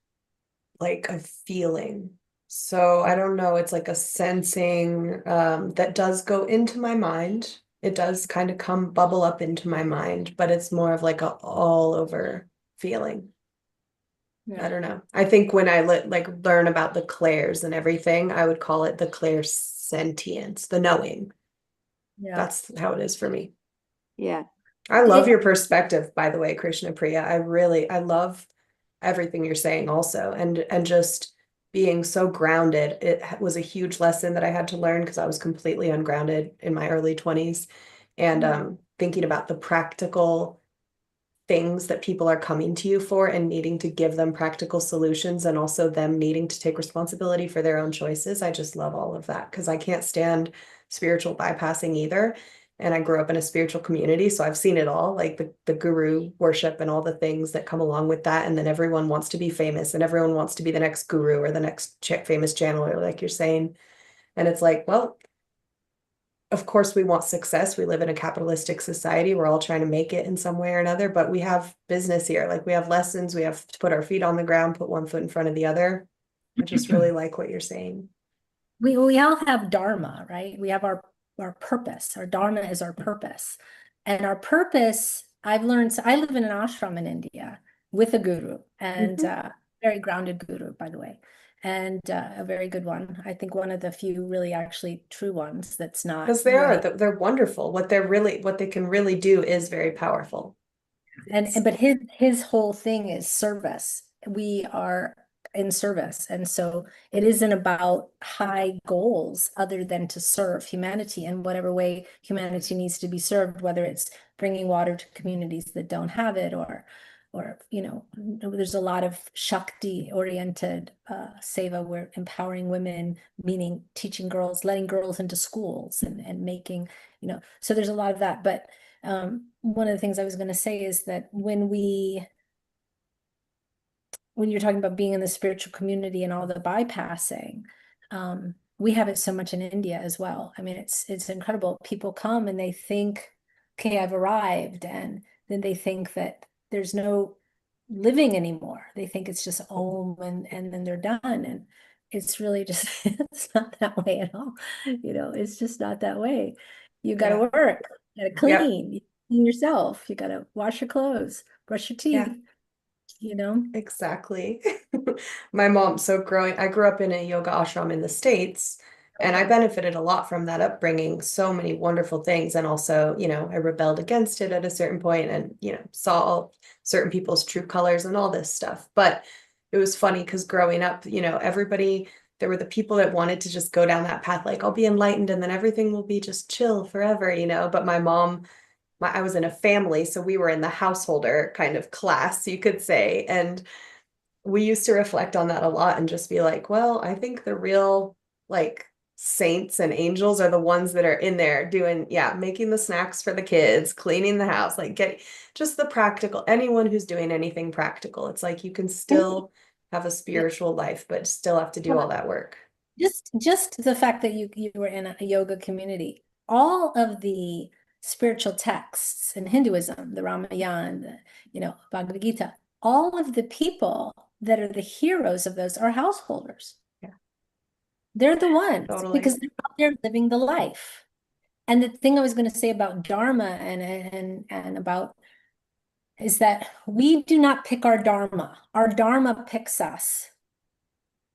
like a feeling. So I don't know, it's like a sensing that does go into my mind. It does kind of come bubble up into my mind, but it's more of like a all over feeling. I don't know. I think when I learn about the clairs and everything, I would call it the clairsentience, the knowing. Yeah. That's how it is for me. Yeah. I love your perspective, by the way, Krishna Priya. I love everything you're saying also. And just being so grounded. It was a huge lesson that I had to learn because I was completely ungrounded in my early 20s. And thinking about the practical things that people are coming to you for and needing to give them practical solutions and also them needing to take responsibility for their own choices. I just love all of that because I can't stand spiritual bypassing either. And I grew up in a spiritual community, so I've seen it all, like the guru worship and all the things that come along with that. And then everyone wants to be famous and everyone wants to be the next guru or the next famous channeler, like you're saying. And it's like, well, of course we want success. We live in a capitalistic society. We're all trying to make it in some way or another, but we have business here. Like we have lessons. We have to put our feet on the ground, put one foot in front of the other. I just really like what you're saying. We all have dharma, right? We have our purpose. Our dharma is our purpose. And our purpose, I've learned, so I live in an ashram in India with a guru, and very grounded guru, by the way, and a very good one. I think one of the few really actually true ones that's not Because they're wonderful. What they can really do is very powerful. but his whole thing is service. We are in service, and so it isn't about high goals other than to serve humanity in whatever way humanity needs to be served, whether it's bringing water to communities that don't have it, or you know, there's a lot of Shakti oriented seva. We're empowering women, meaning teaching girls, letting girls into schools, and making, you know, so there's a lot of that. But one of the things I was going to say is that when you're talking about being in the spiritual community and all the bypassing, we have it so much in India as well. I mean, it's incredible. People come and they think, okay, I've arrived, and then they think that there's no living anymore. They think it's just Om, and then they're done. And it's really just it's not that way at all. You know, it's just not that way. You got to work, you got to clean, you clean yourself, you got to wash your clothes, brush your teeth. You know? Exactly. My mom, I grew up in a yoga ashram in the States, and I benefited a lot from that upbringing, so many wonderful things. And also, you know, I rebelled against it at a certain point and, you know, saw all certain people's true colors and all this stuff. But it was funny because growing up, you know, there were the people that wanted to just go down that path, like I'll be enlightened and then everything will be just chill forever, you know. But my mom, I was in a family, so we were in the householder kind of class, you could say. And we used to reflect on that a lot and just be like, well, I think the real like saints and angels are the ones that are in there doing, making the snacks for the kids, cleaning the house, like get just the practical, anyone who's doing anything practical. It's like you can still have a spiritual life, but still have to do all that work. Just the fact that you were in a yoga community, all of the spiritual texts in Hinduism, the Ramayana, the, Bhagavad Gita, all of the people that are the heroes of those are householders. Yeah. They're the ones because Totally. they're out there living the life. And the thing I was going to say about Dharma and about is that we do not pick our Dharma. Our Dharma picks us.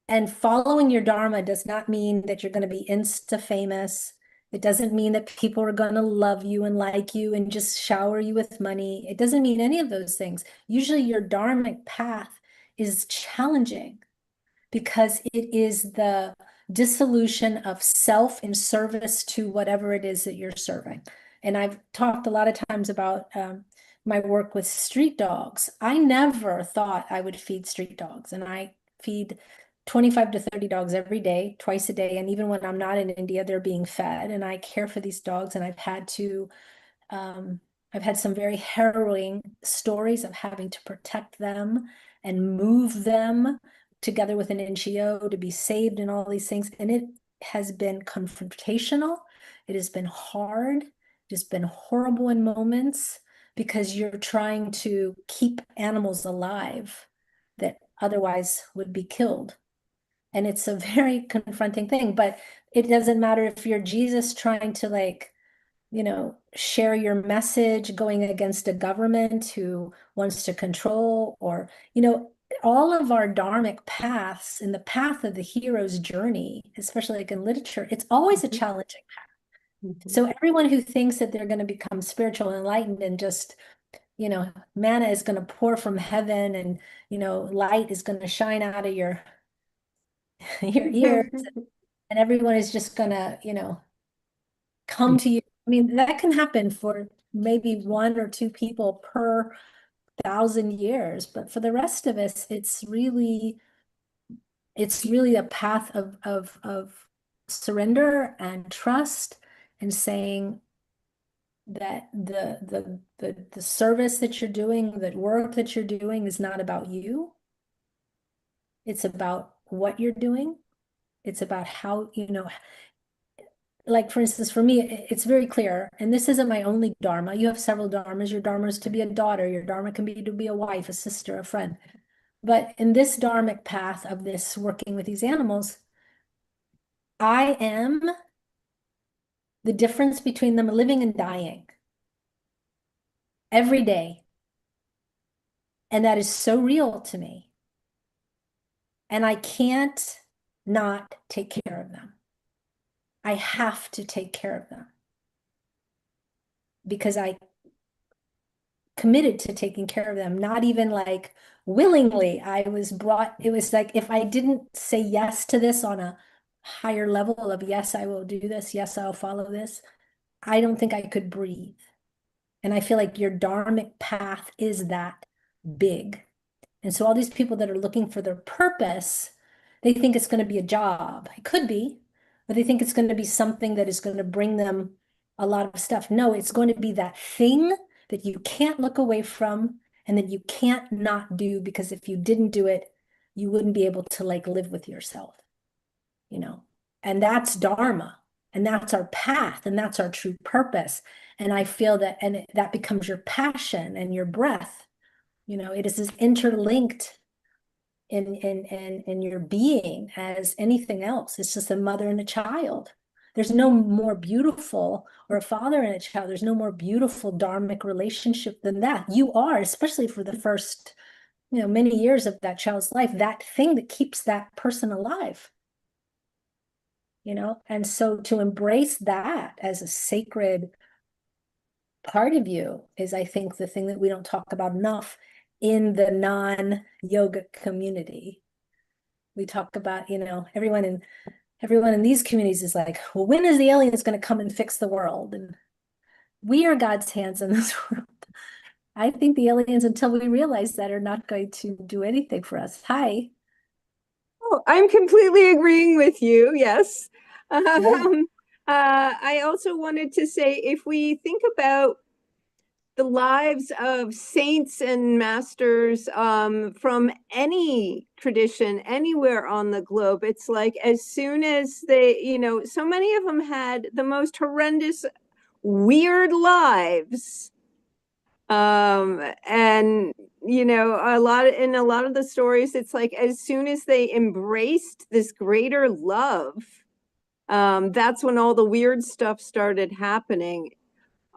And following your Dharma does not mean that you're going to be insta famous. It doesn't mean that people are going to love you and like you and just shower you with money. It doesn't mean any of those things. Usually your dharmic path is challenging because it is the dissolution of self in service to whatever it is that you're serving. And I've talked a lot of times about my work with street dogs. I never thought I would feed street dogs, and I feed 25 to 30 dogs every day, twice a day. And even when I'm not in India, they're being fed, and I care for these dogs. And I've had some very harrowing stories of having to protect them and move them together with an NGO to be saved and all these things. And it has been confrontational. It has been hard. It has been horrible in moments because you're trying to keep animals alive that otherwise would be killed. And it's a very confronting thing, but it doesn't matter if you're Jesus trying to, like, you know, share your message going against a government who wants to control, or, you know, all of our dharmic paths in the path of the hero's journey, especially like in literature, it's always a challenging path. So everyone who thinks that they're going to become spiritual and enlightened and just, you know, manna is going to pour from heaven and, you know, light is going to shine out of your ears and everyone is just going to, you know, come to you. I mean, that can happen for maybe 1 or 2 people per 1,000 years, but for the rest of us, it's really a path of surrender and trust and saying that the service that you're doing, the work that you're doing is not about you. It's about what you're doing. It's about how, you know, like for instance, for me, it's very clear, and this isn't my only dharma. You have several dharmas. Your dharma is to be a daughter. Your dharma can be to be a wife, a sister, a friend. But in this dharmic path of this working with these animals, I am the difference between them living and dying every day. And that is so real to me. And I can't not take care of them. I have to take care of them because I committed to taking care of them, not even like willingly. I was brought, it was like if I didn't say yes to this on a higher level of yes, I will do this, yes, I'll follow this, I don't think I could breathe. And I feel like your dharmic path is that big. And so all these people that are looking for their purpose, they think it's going to be a job. It could be, but they think it's going to be something that is going to bring them a lot of stuff. No, it's going to be that thing that you can't look away from and that you can't not do, because if you didn't do it, you wouldn't be able to like live with yourself, you know, and that's dharma, and that's our path, and that's our true purpose. And I feel that, and that becomes your passion and your breath, you know, it is as interlinked in your being as anything else. It's just a mother and a child. There's no more beautiful, or a father and a child. There's no more beautiful dharmic relationship than that. You are, especially for the first, you know, many years of that child's life, that thing that keeps that person alive. You know, and so to embrace that as a sacred part of you is, I think, the thing that we don't talk about enough in the non-yoga community. We talk about, you know, everyone in these communities is like, well, when is the aliens going to come and fix the world? And we are God's hands in this world. I think the aliens, until we realize that, are not going to do anything for us. Hi. Oh, I'm completely agreeing with you. Yes. Yeah. I also wanted to say, if we think about the lives of saints and masters from any tradition anywhere on the globe, it's like as soon as they, you know, so many of them had the most horrendous, weird lives. And you know, in a lot of the stories, it's like as soon as they embraced this greater love, that's when all the weird stuff started happening.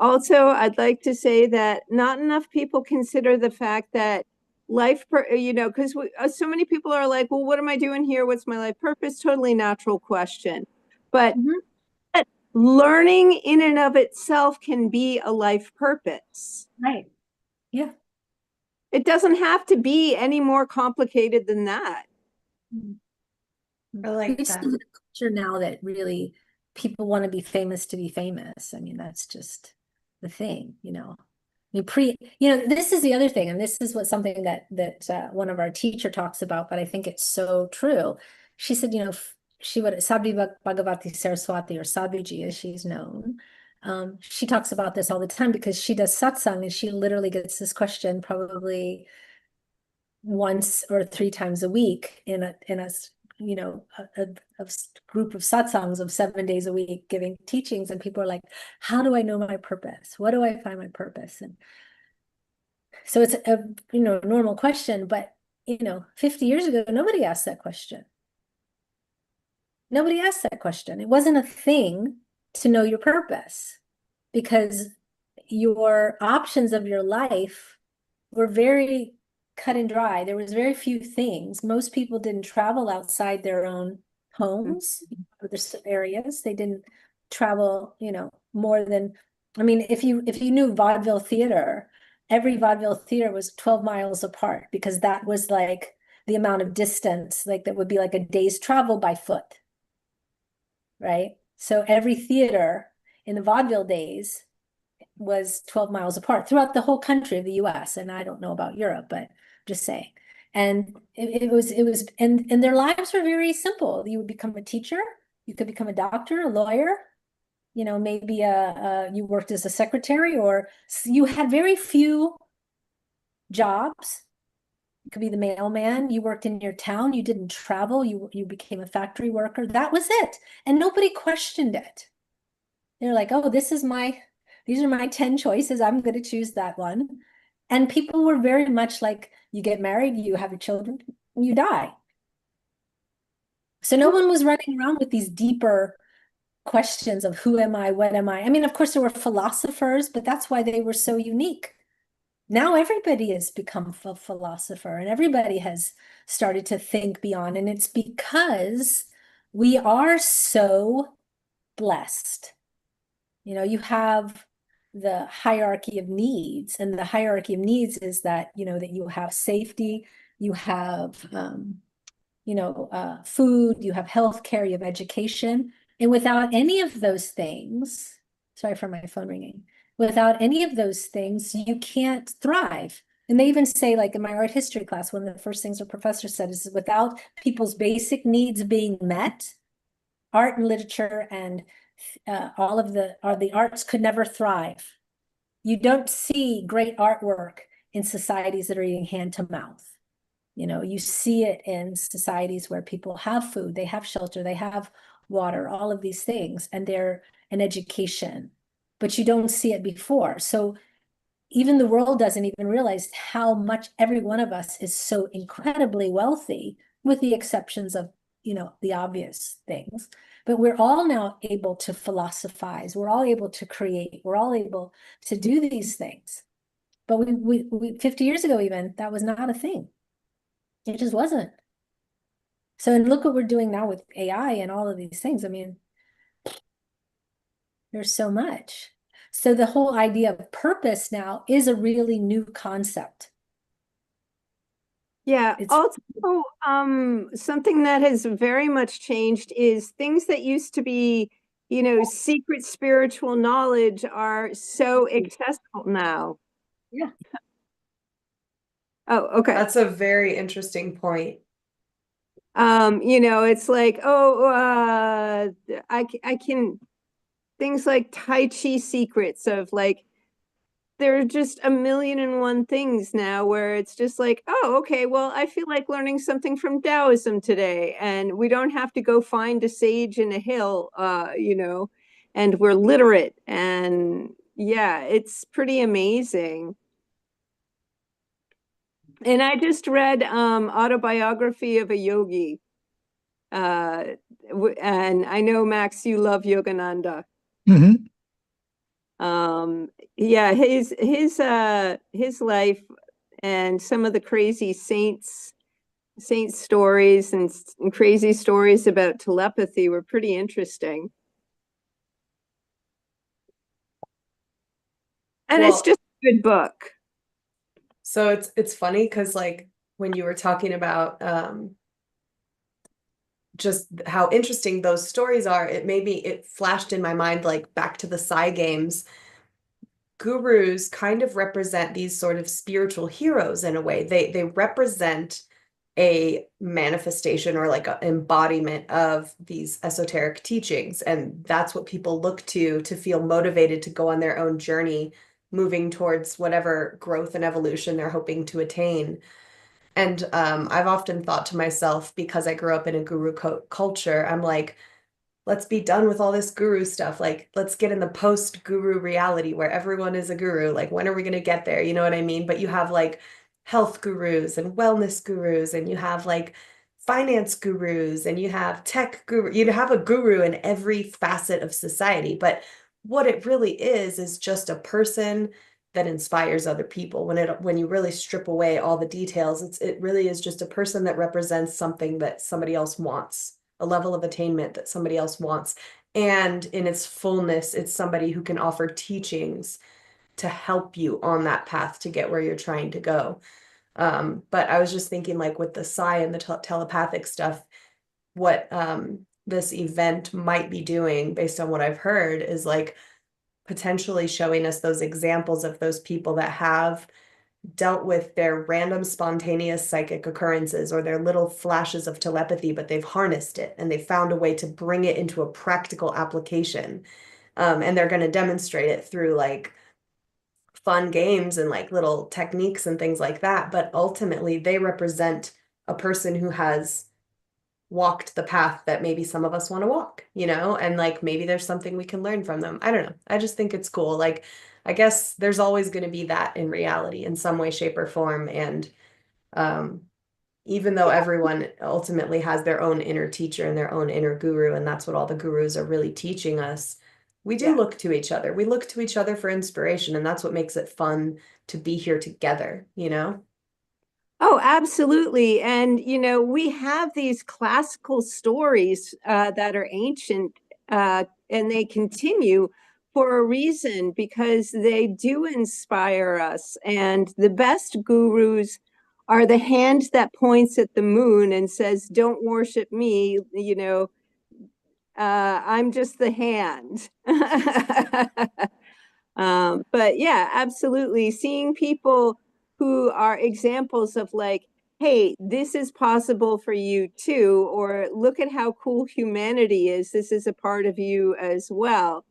Also, I'd like to say that not enough people consider the fact that life, you know, because so many people are like, well, what am I doing here? What's my life purpose? Totally natural question. But learning in and of itself can be a life purpose. Right. Yeah. It doesn't have to be any more complicated than that. I like We that. see the culture now that really people want to be famous to be famous. I mean, that's just the thing, you know. I mean, you know, this is the other thing, and this is what something that one of our teacher talks about, but I think it's so true. She said, you know, she would Sadhvi Bhagavati Saraswati, or Sadhviji as she's known. She talks about this all the time because she does satsang, and she literally gets this question probably once or 3 times a week in a you know, a group of satsangs of 7 days a week giving teachings, and people are like, how do I know my purpose? What do I find my purpose? And so it's a, you know, normal question, but, you know, 50 years ago, nobody asked that question. Nobody asked that question. It wasn't a thing to know your purpose, because your options of your life were very cut and dry. There was very few things. Most people didn't travel outside their own homes or the areas. They didn't travel, you know, more than, I mean, if you knew vaudeville theater, every vaudeville theater was 12 miles apart, because that was like the amount of distance, like that would be like a day's travel by foot, right? So every theater in the vaudeville days was 12 miles apart throughout the whole country of the US. And I don't know about Europe, but just saying. And it was, and their lives were very simple. You would become a teacher, you could become a doctor, a lawyer, you know, maybe you worked as a secretary, or you had very few jobs. You could be the mailman, you worked in your town, you didn't travel, you became a factory worker. That was it. And nobody questioned it. They're like, oh, these are my 10 choices. I'm going to choose that one. And people were very much like, you get married, you have your children, you die. So no one was running around with these deeper questions of who am I, what am I? I mean, of course, there were philosophers, but that's why they were so unique. Now everybody has become a philosopher, and everybody has started to think beyond. And it's because we are so blessed. You know, you have the hierarchy of needs, and the hierarchy of needs is that, you know, that you have safety, you have, you know, food, you have healthcare, you have education. And without any of those things, sorry for my phone ringing, without any of those things, you can't thrive. And they even say, like in my art history class, one of the first things our professor said is, without people's basic needs being met, art and literature and all of the arts could never thrive. You don't see great artwork in societies that are eating hand to mouth. You know, you see it in societies where people have food, they have shelter, they have water, all of these things, and they're an education, but you don't see it before. So even the world doesn't even realize how much every one of us is so incredibly wealthy, with the exceptions of, you know, the obvious things. But we're all now able to philosophize. We're all able to create. We're all able to do these things. But we 50 years ago, even, that was not a thing. It just wasn't. So, and look what we're doing now with AI and all of these things. I mean, there's so much. So the whole idea of purpose now is a really new concept. Yeah, It's also, something that has very much changed is things that used to be, you know, secret spiritual knowledge are so accessible now. Yeah. Oh, okay. That's a very interesting point. You know, it's like, oh, I can, things like Tai Chi secrets of like, there are just a million and one things now where it's just like, oh, okay, well, I feel like learning something from Taoism today, and we don't have to go find a sage in a hill, you know, and we're literate, and yeah, it's pretty amazing. And I just read Autobiography of a Yogi, and I know, Max, you love Yogananda. Mhm. Yeah, his life and some of the crazy saint stories and crazy stories about telepathy were pretty interesting. And it's Well, just a good book. so it's funny because like when you were talking about just how interesting those stories are, it flashed in my mind like back to the Psy games. Gurus kind of represent these sort of spiritual heroes in a way. They represent a manifestation or like an embodiment of these esoteric teachings, and that's what people look to feel motivated to go on their own journey, moving towards whatever growth and evolution they're hoping to attain. And I've often thought to myself, because I grew up in a guru culture, I'm like, let's be done with all this guru stuff. Like, let's get in the post-guru reality where everyone is a guru. Like, when are we going to get there? You know what I mean? But you have like health gurus and wellness gurus, and you have like finance gurus, and you have tech guru. You have a guru in every facet of society. But what it really is just a person that inspires other people. When you really strip away all the details, it really is just a person that represents something that somebody else wants, a level of attainment that somebody else wants. And in its fullness, it's somebody who can offer teachings to help you on that path to get where you're trying to go. But I was just thinking, like, with the psi and the telepathic stuff, what this event might be doing, based on what I've heard, is like potentially showing us those examples of those people that have dealt with their random spontaneous psychic occurrences or their little flashes of telepathy, but they've harnessed it and they've found a way to bring it into a practical application. And they're going to demonstrate it through like fun games and like little techniques and things like that. But ultimately, they represent a person who has walked the path that maybe some of us want to walk, you know, and like maybe there's something we can learn from them. I don't know. I just think it's cool. Like, I guess there's always going to be that in reality in some way, shape, or form. And um, even though everyone ultimately has their own inner teacher and their own inner guru, and that's what all the gurus are really teaching us, we do look to each other. We look to each other for inspiration, and that's what makes it fun to be here together, you know? Oh, absolutely. And, you know, we have these classical stories that are ancient and they continue for a reason because they do inspire us. And the best gurus are the hand that points at the moon and says, don't worship me, you know, I'm just the hand. But yeah, absolutely. Seeing people who are examples of like, hey, this is possible for you too, or look at how cool humanity is. This is a part of you as well.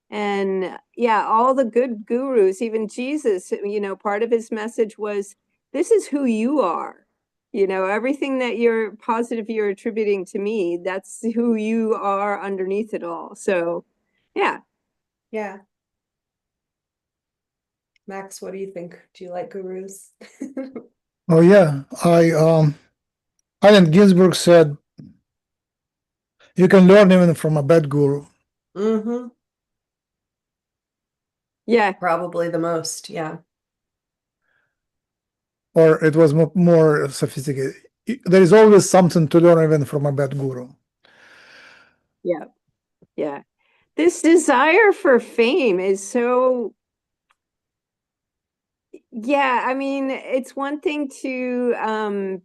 And yeah, all the good gurus, even Jesus, you know, part of his message was, this is who you are. You know, everything that you're positive you're attributing to me, that's who you are underneath it all. So yeah. Yeah. Max, what do you think? Do you like gurus? Oh yeah, Allen Ginsberg said you can learn even from a bad guru. Mm-hmm. Yeah. Probably the most, yeah. Or it was more sophisticated. There is always something to learn even from a bad guru. Yeah. Yeah. This desire for fame is so, yeah, I mean, it's one thing to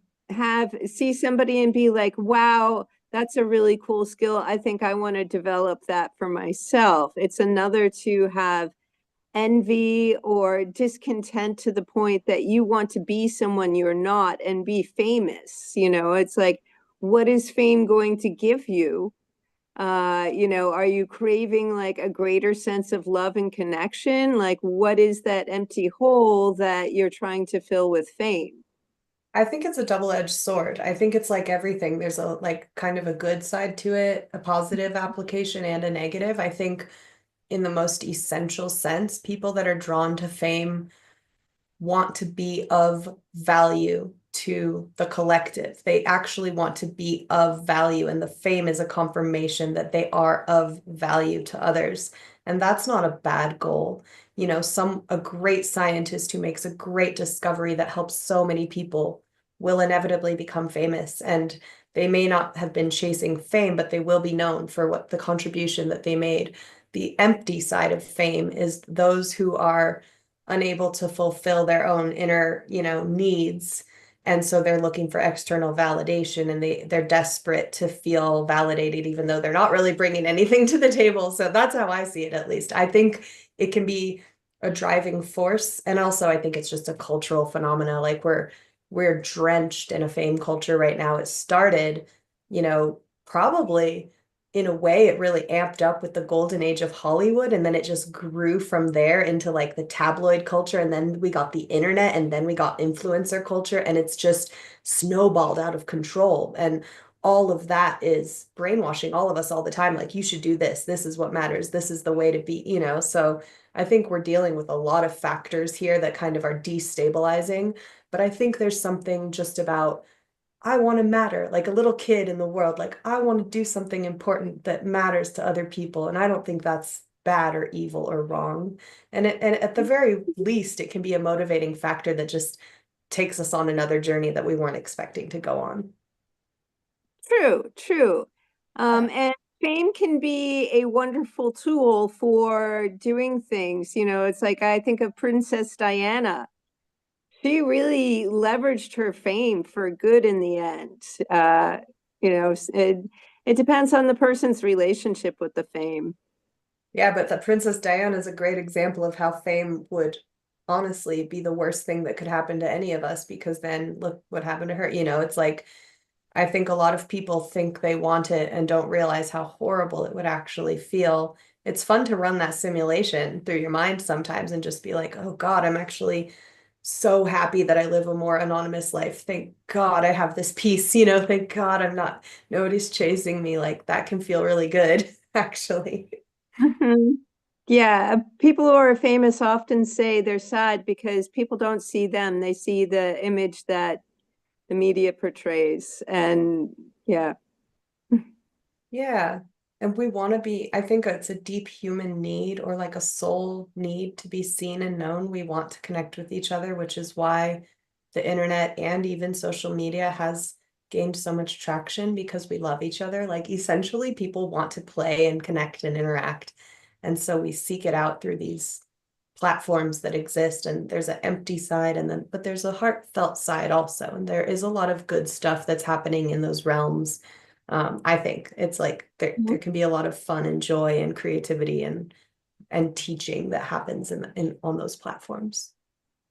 see somebody and be like, wow, that's a really cool skill. I think I want to develop that for myself. It's another to have envy or discontent to the point that you want to be someone you're not and be famous. You know, it's like, what is fame going to give you? You know, are you craving like a greater sense of love and connection? Like, what is that empty hole that you're trying to fill with fame? I think it's a double-edged sword. I think it's like everything. There's a like kind of a good side to it, a positive application and a negative. I think in the most essential sense, people that are drawn to fame want to be of value to the collective. They actually want to be of value, and the fame is a confirmation that they are of value to others. And that's not a bad goal. You know, a great scientist who makes a great discovery that helps so many people will inevitably become famous. And they may not have been chasing fame, but they will be known for what the contribution that they made. The empty side of fame is those who are unable to fulfill their own inner, you know, needs. And so they're looking for external validation, and they're desperate to feel validated, even though they're not really bringing anything to the table. So that's how I see it, at least. I think it can be a driving force. And also I think it's just a cultural phenomena. Like we're drenched in a fame culture right now. It started, you know, probably in a way, it really amped up with the golden age of Hollywood. And then it just grew from there into like the tabloid culture. And then we got the internet, and then we got influencer culture. And it's just snowballed out of control. And all of that is brainwashing all of us all the time. Like, you should do this. This is what matters. This is the way to be, you know? So I think we're dealing with a lot of factors here that kind of are destabilizing. But I think there's something just about, I want to matter, like a little kid in the world. Like, I want to do something important that matters to other people. And I don't think that's bad or evil or wrong. And at the very least, it can be a motivating factor that just takes us on another journey that we weren't expecting to go on. True, true. And fame can be a wonderful tool for doing things. You know, it's like, I think of Princess Diana. She really leveraged her fame for good in the end. You know, it depends on the person's relationship with the fame. Yeah, but the Princess Diana is a great example of how fame would honestly be the worst thing that could happen to any of us, because then look what happened to her. You know, it's like, I think a lot of people think they want it and don't realize how horrible it would actually feel. It's fun to run that simulation through your mind sometimes and just be like, oh God, I'm actually so happy that I live a more anonymous life. Thank God I have this peace, you know, thank God I'm not, nobody's chasing me. Like, that can feel really good, actually. Mhm. Yeah, people who are famous often say they're sad because people don't see them. They see the image that the media portrays. And yeah. Yeah. And we want to be, I think it's a deep human need, or like a soul need, to be seen and known. We want to connect with each other, which is why the internet and even social media has gained so much traction, because we love each other. Like, essentially, people want to play and connect and interact. And so we seek it out through these platforms that exist. And there's an empty side, and then, but there's a heartfelt side also. And there is a lot of good stuff that's happening in those realms. I think it's like there can be a lot of fun and joy and creativity and teaching that happens in on those platforms.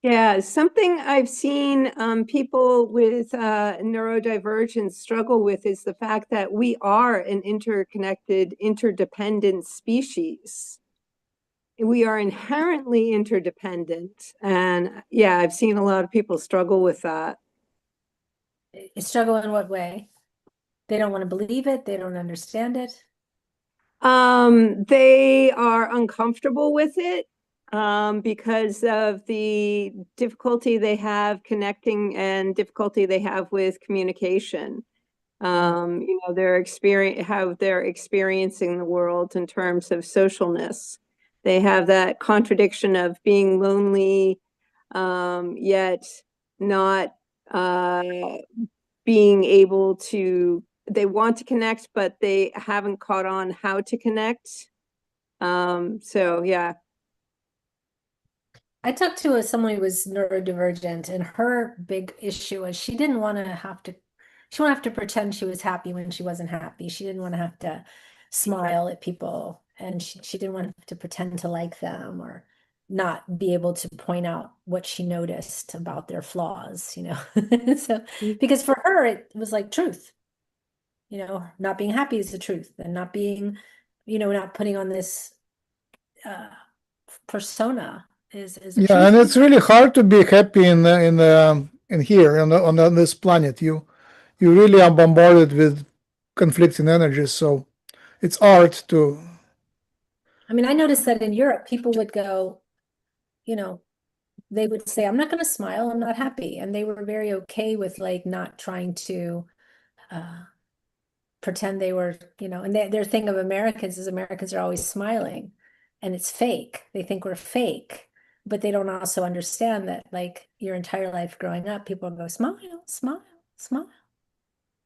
Yeah, something I've seen people with neurodivergence struggle with is the fact that we are an interconnected, interdependent species. We are inherently interdependent. And yeah, I've seen a lot of people struggle with that. Struggle in what way? They don't want to believe it. They don't understand it. They are uncomfortable with it because of the difficulty they have connecting and difficulty they have with communication. You know, how they're experiencing the world in terms of socialness. They have that contradiction of being lonely, yet not being able to, they want to connect, but they haven't caught on how to connect. So yeah. I talked to someone who was neurodivergent, and her big issue was she didn't want to have to, she didn't have to pretend she was happy when she wasn't happy. She didn't want to have to smile at people, and she didn't want to pretend to like them, or not be able to point out what she noticed about their flaws, you know. So because for her it was like truth, you know, not being happy is the truth, and not being, you know, not putting on this persona is a Yeah, truth. and it's really hard to be happy in here on this planet. You really are bombarded with conflicting energies, so it's art to. I mean, I noticed that in Europe, people would go, you know, they would say, I'm not going to smile, I'm not happy. And they were very okay with like not trying to pretend they were, you know, and their thing of Americans is Americans are always smiling, and it's fake. They think we're fake, but they don't also understand that like your entire life growing up, people go, smile, smile, smile.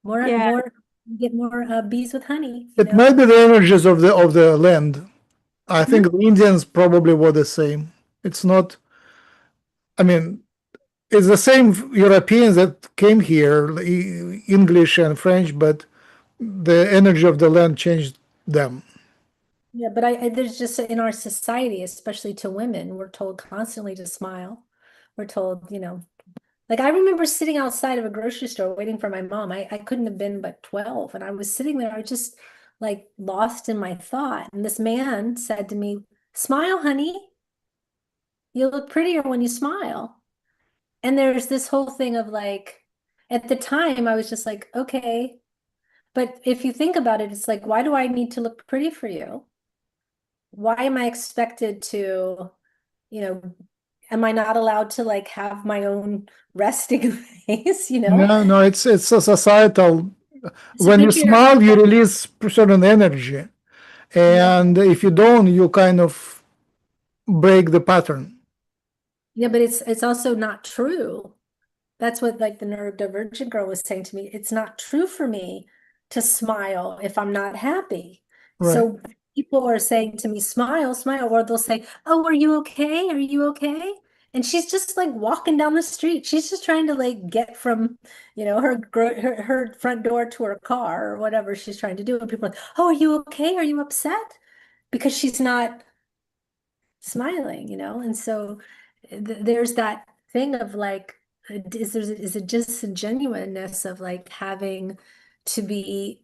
Yeah. More, get more bees with honey, you It know? might be the energies of the land. I think the Indians probably were the same. It's not. I mean, it's the same Europeans that came here, English and French, but the energy of the land changed them. Yeah, but there's just in our society, especially to women, we're told constantly to smile. We're told, you know, like I remember sitting outside of a grocery store waiting for my mom. I couldn't have been but 12, and I was sitting there, I just like lost in my thought. And this man said to me, "Smile, honey. You look prettier when you smile." And there's this whole thing of like, at the time, I was just like, okay. But if you think about it, it's like, why do I need to look pretty for you? Why am I expected to, you know, am I not allowed to like have my own resting face, you know? No, no, it's a societal. It's a When you smile, you patriarchal. release certain energy, Yeah. and if you don't, you kind of break the pattern. Yeah, but it's also not true. That's what like the neurodivergent girl was saying to me. It's not true for me to smile if I'm not happy. Right. So people are saying to me, smile, smile, or they'll say, "Oh, are you okay? Are you okay?" And she's just like walking down the street. She's just trying to like get from, her front door to her car or whatever she's trying to do. And people are like, "Oh, are you okay? Are you upset?" Because she's not smiling, And so there's that thing of like, is a disingenuousness of like having to be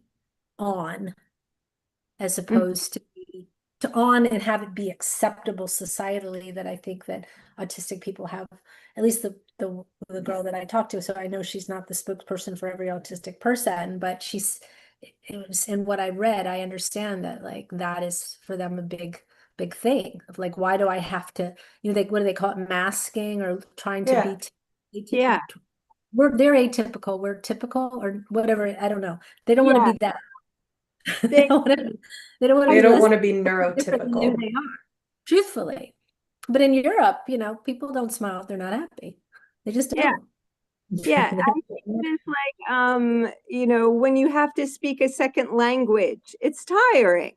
on as opposed to be to on and have it be acceptable societally, that I think that autistic people have, at least the girl that I talked to. So I know she's not the spokesperson for every autistic person, but it was in what I read, I understand that like that is for them a big thing of like, why do I have to, what do they call it, masking or trying to Yeah. be Yeah. they're atypical, we're typical or whatever, I don't know. They don't want to Yeah. be that. They- They don't want to, they don't want to They be don't less want to be different than who neurotypical. they are, truthfully. But in Europe, people don't smile if they're not happy. They just Yeah. don't. Yeah, I think it is like, when you have to speak a second language, it's tiring.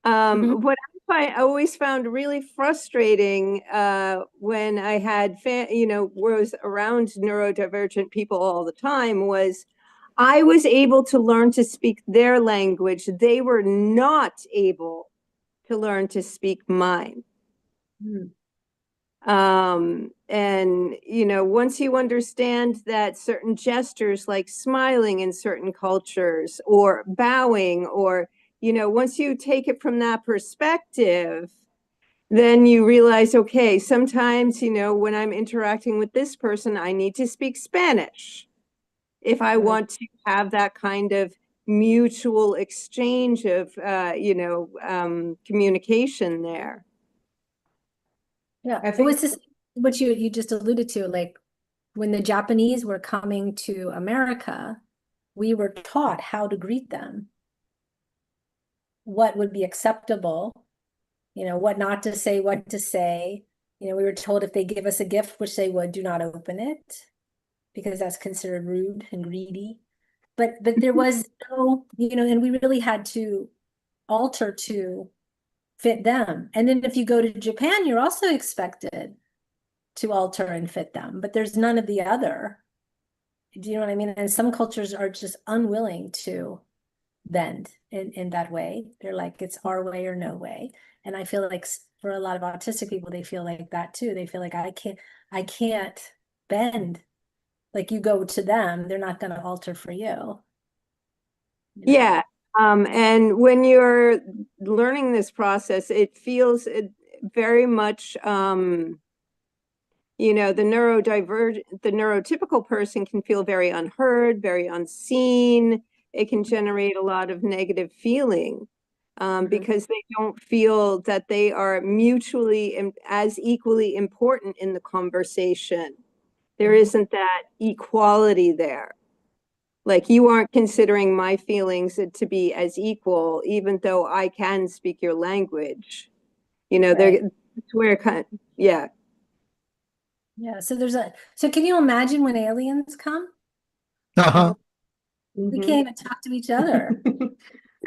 Mhm. What I always found really frustrating when I had, was around neurodivergent people all the time was I was able to learn to speak their language. They were not able to learn to speak mine. Mm. And once you understand that certain gestures like smiling in certain cultures or bowing, or once you take it from that perspective, then you realize, okay, sometimes when I'm interacting with this person, I need to speak Spanish if I want to have that kind of mutual exchange of communication there. Yeah, I it was think just what you just alluded to, like when the Japanese were coming to America, we were taught how to greet them, what would be acceptable, what not to say, what to say. We were told if they give us a gift, which they would, do not open it because that's considered rude and greedy. But there was no, and we really had to alter to fit them. And then if you go to Japan, you're also expected to alter and fit them, but there's none of the other. Do you know what I mean? And some cultures are just unwilling to bend in that way. They're like, it's our way or no way. And I feel like for a lot of autistic people, they feel like that too. They feel like I can't bend. Like you go to them, they're not going to alter for you. Yeah. And when you're learning this process, it feels very much, the neurotypical person can feel very unheard, very unseen. It can generate a lot of negative feeling because they don't feel that they are mutually as equally important in the conversation. There isn't that equality there. Like you aren't considering my feelings to be as equal, even though I can speak your language. Right. It's where yeah. Yeah. So can you imagine when aliens come? Uh-huh. We can't even talk to each other.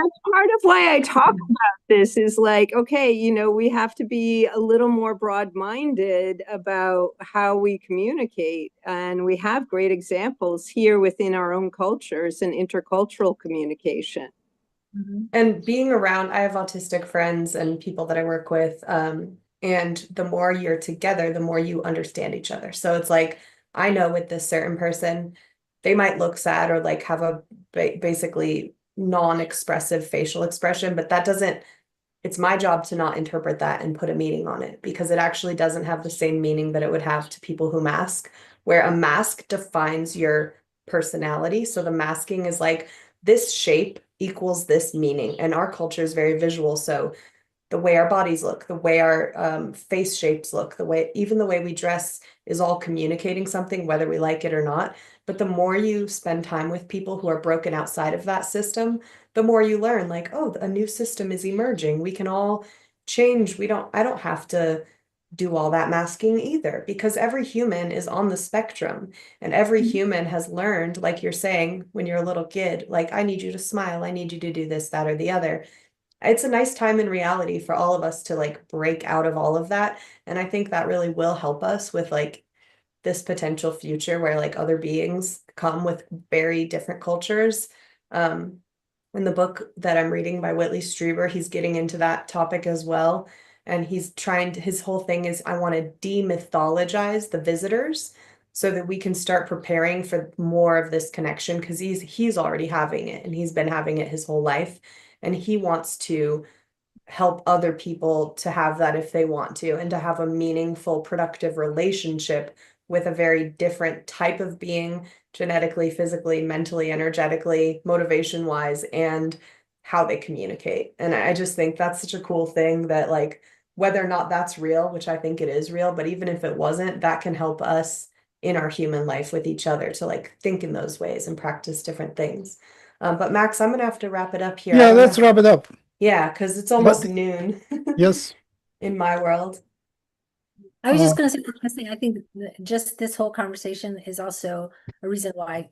That's part of why I talk about this is like, okay, we have to be a little more broad-minded about how we communicate. And we have great examples here within our own cultures and intercultural communication. And being around, I have autistic friends and people that I work with, and the more you're together, the more you understand each other. So it's like, I know with this certain person, they might look sad or like have a basically non-expressive facial expression, but that doesn't, it's my job to not interpret that and put a meaning on it, because it actually doesn't have the same meaning that it would have to people who mask, where a mask defines your personality. So the masking is like, this shape equals this meaning. And our culture is very visual. So the way our bodies look, the way our face shapes look, even the way we dress is all communicating something, whether we like it or not. But the more you spend time with people who are broken outside of that system, the more you learn, like, oh, a new system is emerging. We can all change. I don't have to do all that masking either, because every human is on the spectrum, and every human has learned, like you're saying, when you're a little kid, like, I need you to smile, I need you to do this, that, or the other. It's a nice time in reality for all of us to like break out of all of that. And I think that really will help us with like this potential future where like other beings come with very different cultures. In the book that I'm reading by Whitley Strieber, he's getting into that topic as well. And he's trying to, his whole thing is, I want to demythologize the visitors so that we can start preparing for more of this connection, because he's already having it, and he's been having it his whole life. And he wants to help other people to have that if they want to, and to have a meaningful, productive relationship with a very different type of being, genetically, physically, mentally, energetically, motivation wise, and how they communicate. And I just think that's such a cool thing, that like, whether or not that's real, which I think it is real, but even if it wasn't, that can help us in our human life with each other to like think in those ways and practice different things. But Max, I'm gonna have to wrap it up here. Yeah, let's wrap it up. Yeah, because it's almost But noon yes, in my world. I was just going to say, I think just this whole conversation is also a reason why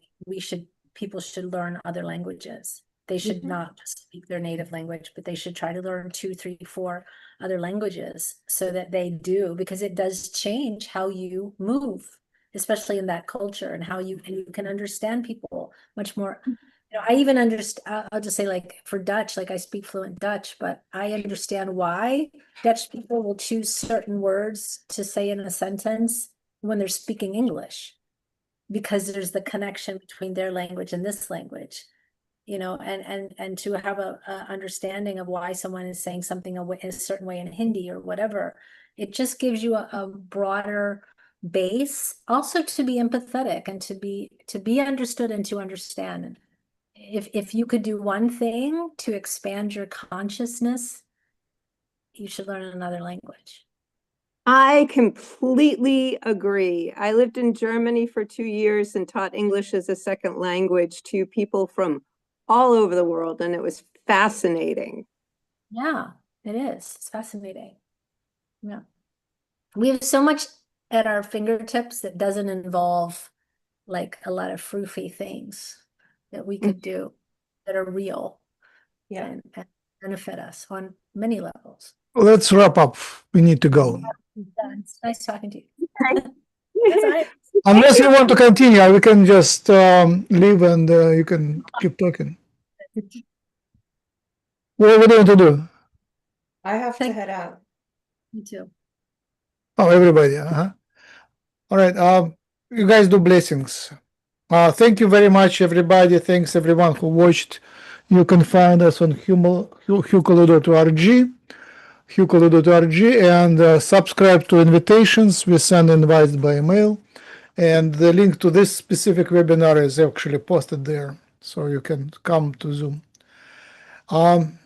people should learn other languages. They should not just speak their native language, but they should try to learn 2, 3, 4 other languages, so that they do, because it does change how you move, especially in that culture, and how you can understand people much more. You know, I even understand, I'll just say, like for Dutch, like I speak fluent Dutch, but I understand why Dutch people will choose certain words to say in a sentence when they're speaking English, because there's the connection between their language and this language, you know, and to have a understanding of why someone is saying something a certain way in Hindi or whatever. It just gives you a broader base, also to be empathetic and to be understood and to understand. If you could do one thing to expand your consciousness, you should learn another language. I completely agree. I lived in Germany for 2 years and taught English as a second language to people from all over the world, and it was fascinating. Yeah, it is. It's fascinating. Yeah. We have so much at our fingertips that doesn't involve like a lot of froofy things that we could do that are real, and benefit us on many levels. let's wrap up. We need to go. It's nice talking to you. That's right. Unless you want to continue, we can just leave and you can keep talking. What do you want to do? I have to head out. Me too. Oh, everybody. All right. You guys do blessings. Thank you very much, everybody. Thanks, everyone who watched. You can find us on hucolo.org, and subscribe to invitations. We send invites by email. And the link to this specific webinar is actually posted there, so you can come to Zoom. Can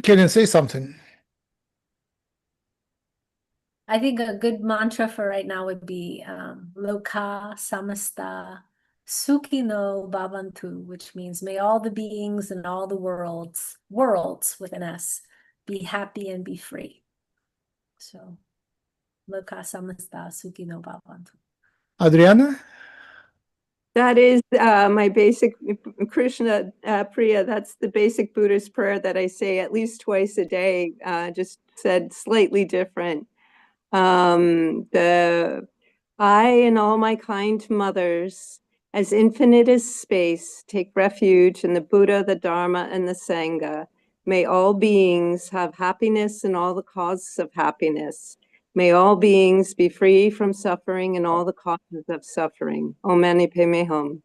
you say something? I think a good mantra for right now would be Loka Samasta Sukhino Bhavantu, which means may all the beings and all the worlds with an S, be happy and be free. So Loka Samasta Sukhino Bhavantu. Adriana? That is my basic Krishna Priya. That's the basic Buddhist prayer that I say at least twice a day, just said slightly different. The I and all my kind mothers, as infinite as space, take refuge in the Buddha, the Dharma, and the Sangha. May all beings have happiness and all the causes of happiness. May all beings be free from suffering and all the causes of suffering. Om Mani Padme Hum.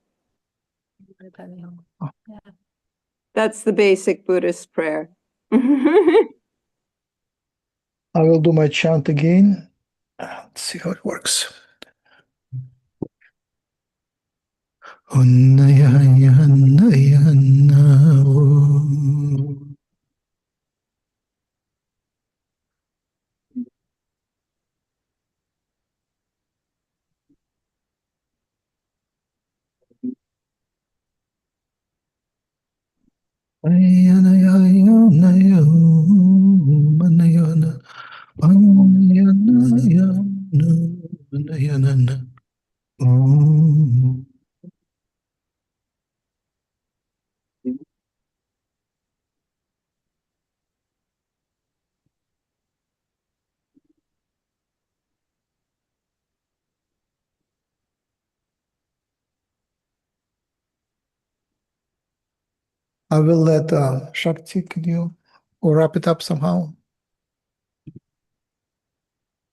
Yeah. That's the basic Buddhist prayer. I will do my chant again. Let's see how it works. I will let Shakti, could you wrap it up somehow?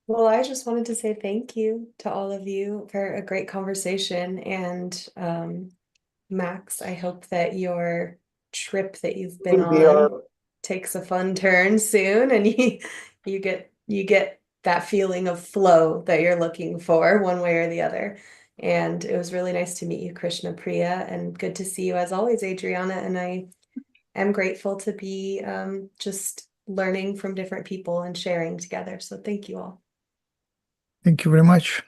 Well, I just wanted to say thank you to all of you for a great conversation. And Max, I hope that your trip that you've been on takes a fun turn soon, and you get that feeling of flow that you're looking for one way or the other. And it was really nice to meet you, Krishna Priya, and good to see you as always, Adriana. And I am grateful to be just learning from different people and sharing together. So thank you all. Thank you very much.